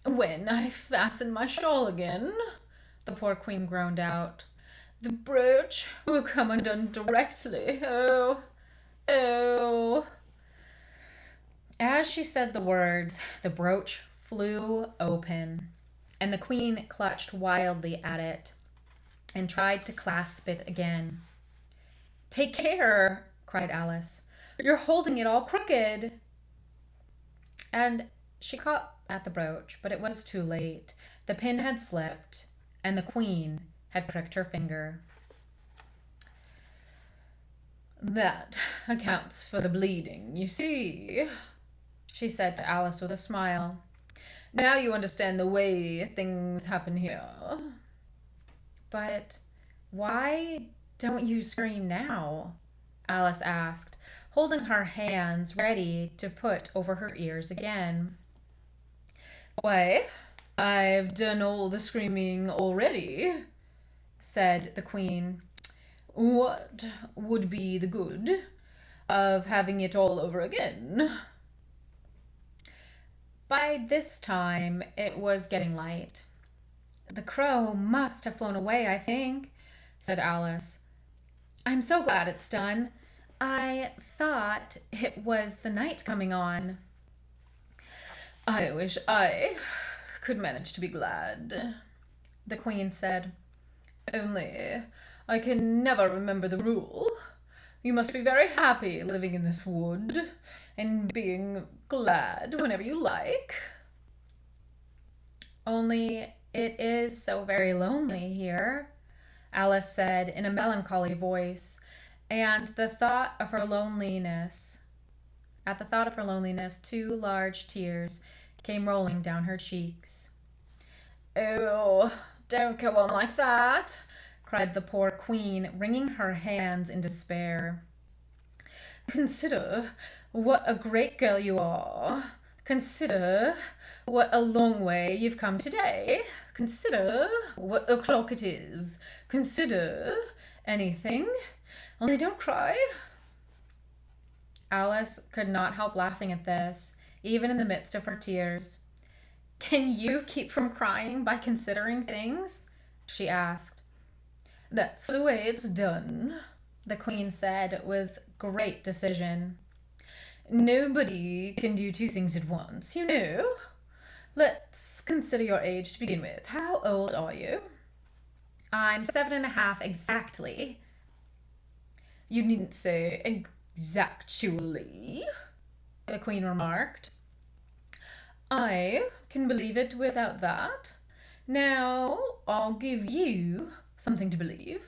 When I fasten my shawl again, the poor Queen groaned out. The brooch will come undone directly. Oh, oh. As she said the words, the brooch flew open, and the Queen clutched wildly at it and tried to clasp it again. Take care, cried Alice. You're holding it all crooked. And she caught at the brooch, but it was too late. The pin had slipped, and the Queen had pricked her finger. That accounts for the bleeding, you see, she said to Alice with a smile. Now you understand the way things happen here. But why don't you scream now? Alice asked, holding her hands ready to put over her ears again. Why, I've done all the screaming already, said the Queen. What would be the good of having it all over again? By this time, it was getting light. The crow must have flown away, I think, said Alice. I'm so glad it's done. I thought it was the night coming on. I wish I could manage to be glad, the Queen said. Only I can never remember the rule. You must be very happy living in this wood and being glad whenever you like. Only it is so very lonely here, Alice said in a melancholy voice, and at the thought of her loneliness, 2 large tears came rolling down her cheeks. Oh, don't go on like that, cried the poor Queen, wringing her hands in despair. Consider what a great girl you are. Consider what a long way you've come today. Consider what o'clock it is. Consider anything. Only don't cry. Alice could not help laughing at this, even in the midst of her tears. Can you keep from crying by considering things? She asked. That's the way it's done, the Queen said with great decision. Nobody can do 2 things at once, you know. Let's consider your age to begin with. How old are you? I'm 7.5 exactly. You needn't say exactually, the Queen remarked. I can believe it without that. Now, I'll give you something to believe.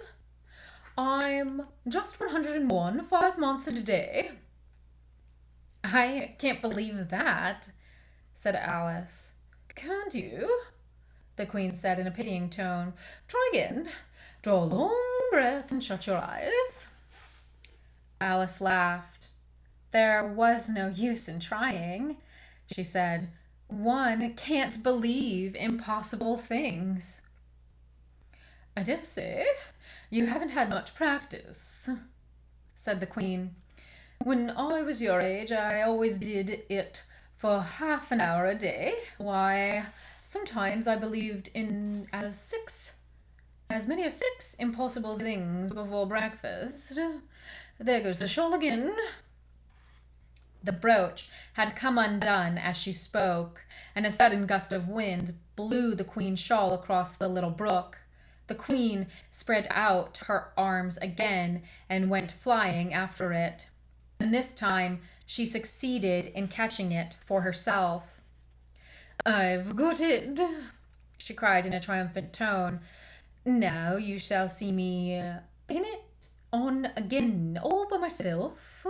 I'm just 101, 5 months and a day. I can't believe that, said Alice. Can't you? The Queen said in a pitying tone. Try again. Draw a long breath and shut your eyes. Alice laughed. There was no use in trying, she said. One can't believe impossible things. I dare say you haven't had much practice, said the Queen. When I was your age, I always did it for half an hour a day. Why, sometimes I believed in as many as 6 impossible things before breakfast. There goes the shawl again. The brooch had come undone as she spoke, and a sudden gust of wind blew the Queen's shawl across the little brook. The Queen spread out her arms again and went flying after it. And this time she succeeded in catching it for herself. I've got it, she cried in a triumphant tone. Now you shall see me pin it on again all by myself.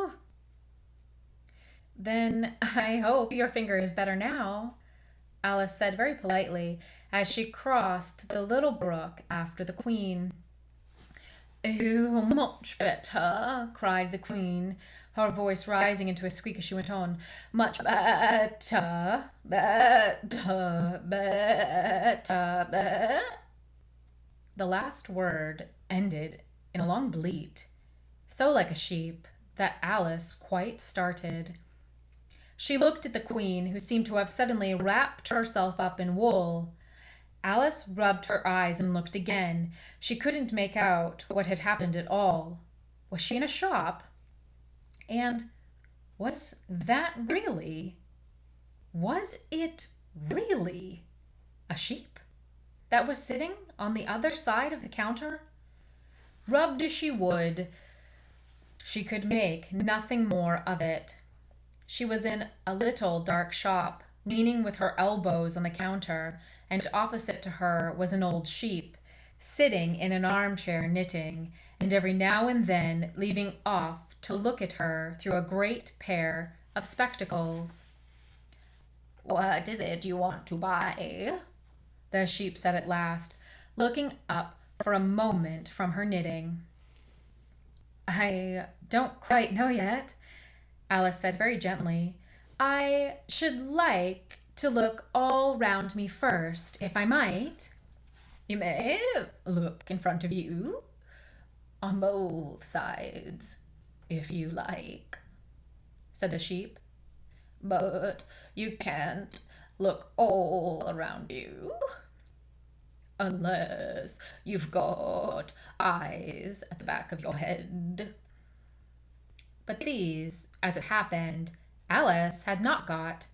Then I hope your finger is better now, Alice said very politely as she crossed the little brook after the Queen. Oh, much better, cried the Queen, her voice rising into a squeak as she went on. Much better, better, better, better. The last word ended in a long bleat, so like a sheep that Alice quite started. She looked at the Queen, who seemed to have suddenly wrapped herself up in wool. Alice rubbed her eyes and looked again. She couldn't make out what had happened at all. Was she in a shop? And was it really a sheep that was sitting on the other side of the counter? Rubbed as she would, she could make nothing more of it. She was in a little dark shop, leaning with her elbows on the counter, and opposite to her was an old sheep, sitting in an armchair knitting, and every now and then leaving off to look at her through a great pair of spectacles. What is it you want to buy? The sheep said at last, looking up for a moment from her knitting. I don't quite know yet, Alice said very gently. I should like to look all round me first, if I might. You may look in front of you, on both sides, if you like, said the sheep. But you can't look all around you, unless you've got eyes at the back of your head. But these, as it happened, Alice had not got.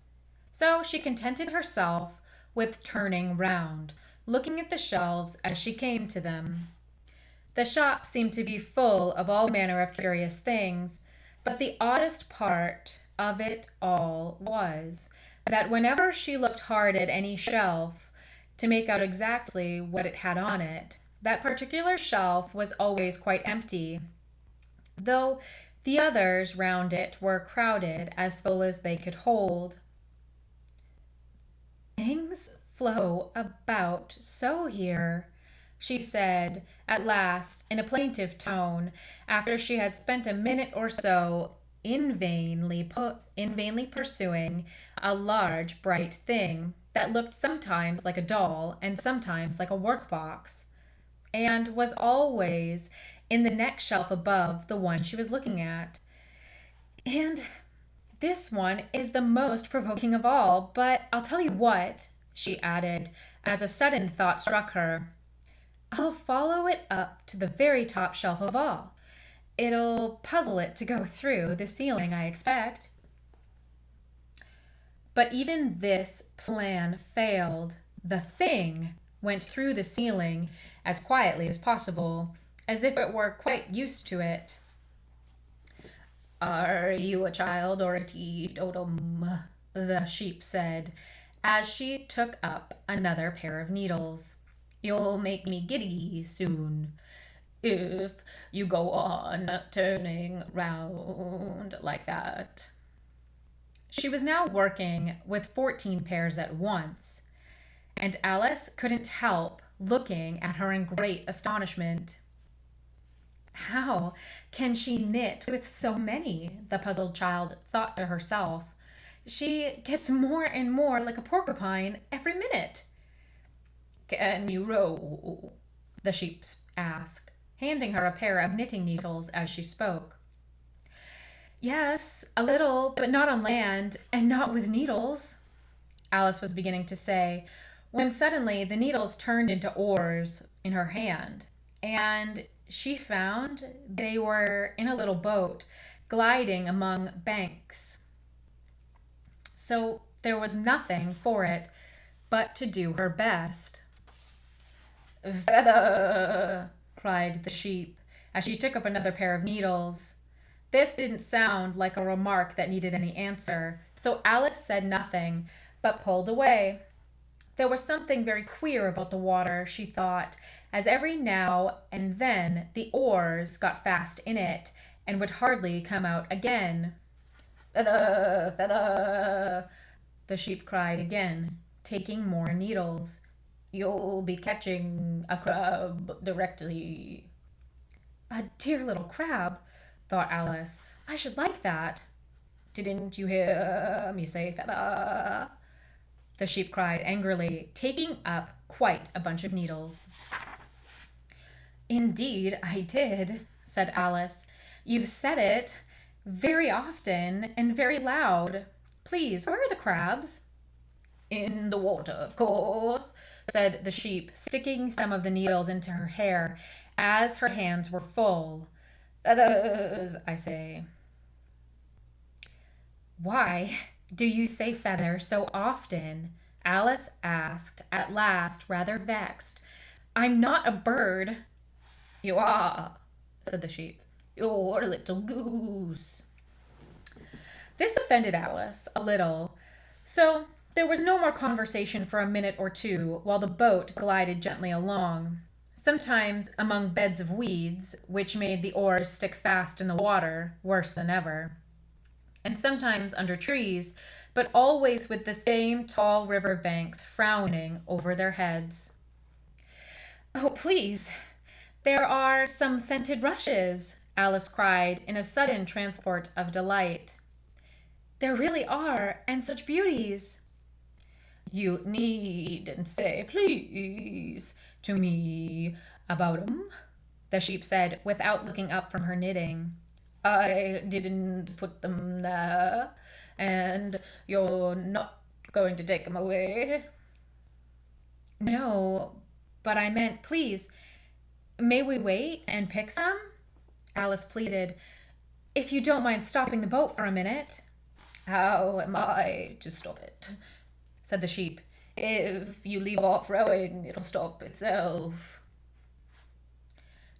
So she contented herself with turning round, looking at the shelves as she came to them. The shop seemed to be full of all manner of curious things, but the oddest part of it all was that whenever she looked hard at any shelf to make out exactly what it had on it, that particular shelf was always quite empty, though the others round it were crowded as full as they could hold. Things flow about so here, she said at last in a plaintive tone, after she had spent a minute or so in vainly pursuing a large bright thing that looked sometimes like a doll and sometimes like a workbox, and was always in the next shelf above the one she was looking at. And this one is the most provoking of all, but I'll tell you what, she added, as a sudden thought struck her. I'll follow it up to the very top shelf of all. It'll puzzle it to go through the ceiling, I expect. But even this plan failed. The thing went through the ceiling as quietly as possible, as if it were quite used to it. Are you a child or a teetotum? The sheep said, as she took up another pair of needles. You'll make me giddy soon, if you go on turning round like that. She was now working with 14 pairs at once, and Alice couldn't help looking at her in great astonishment. How can she knit with so many? The puzzled child thought to herself. She gets more and more like a porcupine every minute. Can you row? The sheep asked, handing her a pair of knitting needles as she spoke. Yes, a little, but not on land, and not with needles, Alice was beginning to say, when suddenly the needles turned into oars in her hand, and she found they were in a little boat gliding among banks. So there was nothing for it but to do her best. Feather! Cried the sheep as she took up another pair of needles. This didn't sound like a remark that needed any answer, so Alice said nothing, but pulled away. There was something very queer about the water, she thought, as every now and then the oars got fast in it and would hardly come out again. Feather, feather, the sheep cried again, taking more needles. You'll be catching a crab directly. A dear little crab, thought Alice. I should like that. Didn't you hear me say feather? The sheep cried angrily, taking up quite a bunch of needles. Indeed, I did, said Alice. You've said it very often and very loud. Please, where are the crabs? In the water, of course, said the sheep, sticking some of the needles into her hair as her hands were full. Feathers, I say. Why do you say feather so often? Alice asked, at last, rather vexed. I'm not a bird. You are, said the sheep. You're a little goose. This offended Alice a little, so there was no more conversation for a minute or two while the boat glided gently along, sometimes among beds of weeds, which made the oars stick fast in the water worse than ever, and sometimes under trees, but always with the same tall river banks frowning over their heads. Oh, please, there are some scented rushes, Alice cried in a sudden transport of delight. There really are, and such beauties. You needn't say please to me about 'em, the sheep said without looking up from her knitting. I didn't put them there, and you're not going to take 'em away. No, but I meant, please, may we wait and pick some? Alice pleaded. If you don't mind stopping the boat for a minute. How am I to stop it? Said the sheep. If you leave off rowing, it'll stop itself.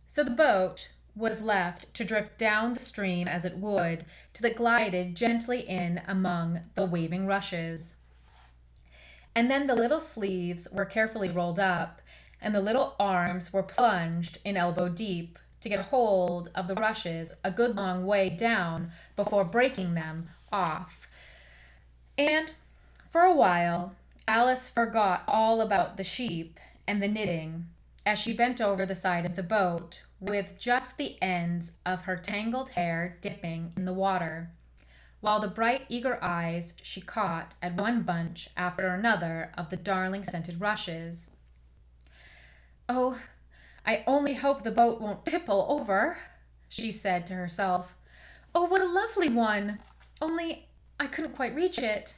So the boat was left to drift down the stream as it would, till it glided gently in among the waving rushes. And then the little sleeves were carefully rolled up, and the little arms were plunged in elbow deep to get hold of the rushes a good long way down before breaking them off. And for a while, Alice forgot all about the sheep and the knitting as she bent over the side of the boat with just the ends of her tangled hair dipping in the water, while the bright, eager eyes she caught at one bunch after another of the darling scented rushes. Oh, I only hope the boat won't tipple over, she said to herself. Oh, what a lovely one! Only I couldn't quite reach it.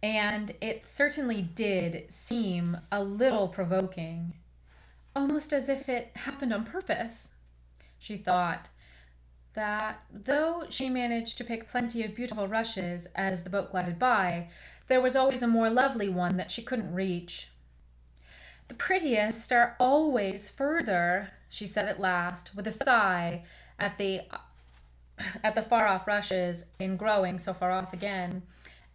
And it certainly did seem a little provoking, almost as if it happened on purpose. She thought that though she managed to pick plenty of beautiful rushes as the boat glided by, there was always a more lovely one that she couldn't reach. The prettiest are always further, she said at last, with a sigh at the far-off rushes in growing so far off again,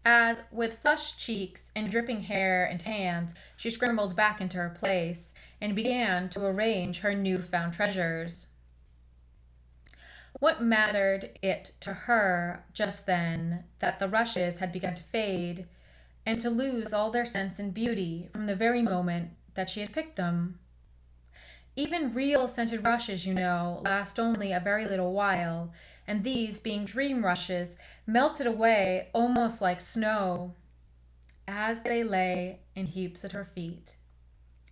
as, with flushed cheeks and dripping hair and hands, she scrambled back into her place and began to arrange her new-found treasures. What mattered it to her just then that the rushes had begun to fade and to lose all their sense and beauty from the very moment that she had picked them? Even real scented rushes, last only a very little while, and these, being dream rushes, melted away almost like snow as they lay in heaps at her feet.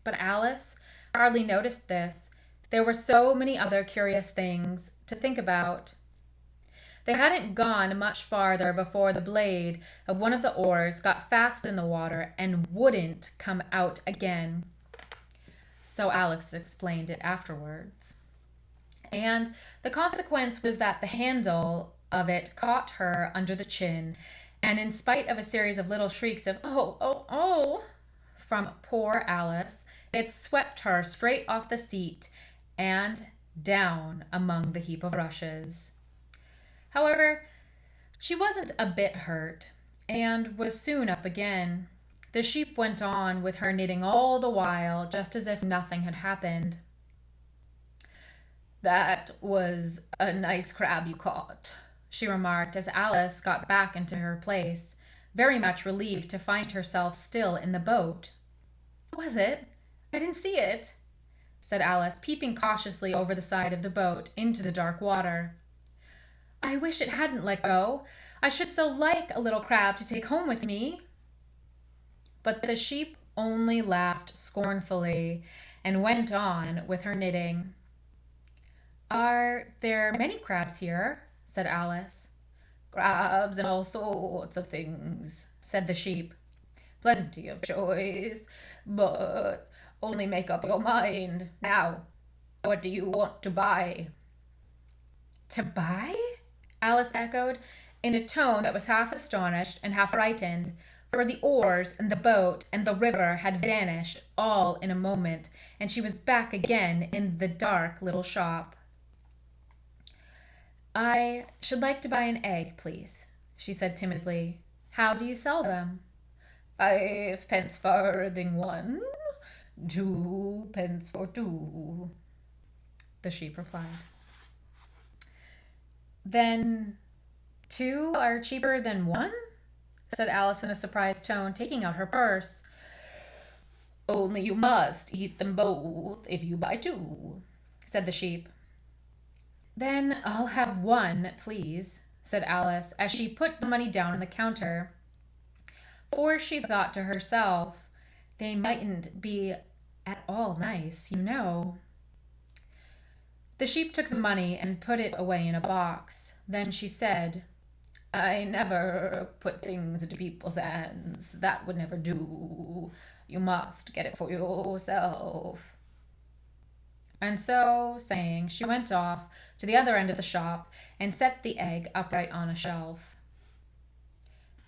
But Alice hardly noticed this. There were so many other curious things to think about. They hadn't gone much farther before the blade of one of the oars got fast in the water and wouldn't come out again. So Alex explained it afterwards. And the consequence was that the handle of it caught her under the chin, and in spite of a series of little shrieks of "oh, oh, oh" from poor Alice, it swept her straight off the seat and down among the heap of rushes. However, she wasn't a bit hurt, and was soon up again. The sheep went on with her knitting all the while, just as if nothing had happened. "That was a nice crab you caught," she remarked as Alice got back into her place, very much relieved to find herself still in the boat. "Was it? I didn't see it," said Alice, peeping cautiously over the side of the boat into the dark water. "I wish it hadn't let go. I should so like a little crab to take home with me." But the sheep only laughed scornfully and went on with her knitting. "Are there many crabs here?" said Alice. "Crabs and all sorts of things," said the sheep. "Plenty of choice, but only make up your mind. Now, what do you want to buy?" "To buy?" Alice echoed, in a tone that was half astonished and half frightened, for the oars and the boat and the river had vanished all in a moment, and she was back again in the dark little shop. "I should like to buy an egg, please," she said timidly. "How do you sell them?" "5 pence farthing one, 2 pence for two," the sheep replied. "Then 2 are cheaper than 1?" said Alice in a surprised tone, taking out her purse. "Only you must eat them both if you buy 2, said the sheep. "Then I'll have 1, please," said Alice, as she put the money down on the counter. For she thought to herself, they mightn't be at all nice. The sheep took the money and put it away in a box. Then she said, "I never put things into people's hands. That would never do. You must get it for yourself." And so saying, she went off to the other end of the shop and set the egg upright on a shelf.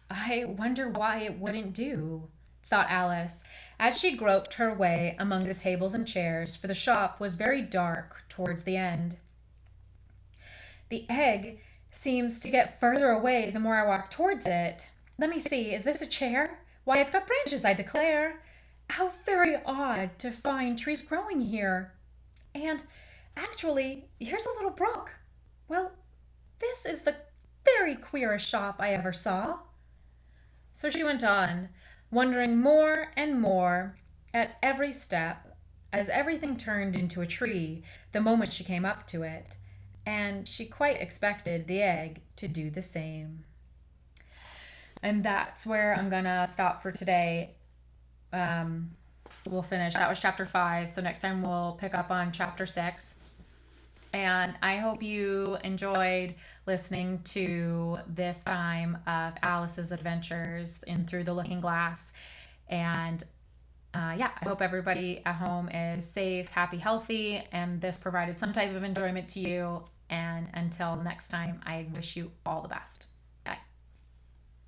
"I wonder why it wouldn't do," thought Alice, as she groped her way among the tables and chairs, for the shop was very dark towards the end. "The egg seems to get further away the more I walk towards it. Let me see, is this a chair? Why, it's got branches, I declare. How very odd to find trees growing here. And actually, here's a little brook. Well, this is the very queerest shop I ever saw." So she went on, wondering more and more at every step, as everything turned into a tree the moment she came up to it, and she quite expected the egg to do the same. And that's where I'm gonna stop for today. We'll finish. That was chapter 5, so next time we'll pick up on chapter 6. And I hope you enjoyed listening to this time of Alice's adventures in Through the Looking Glass. And I hope everybody at home is safe, happy, healthy, and this provided some type of enjoyment to you. And until next time, I wish you all the best.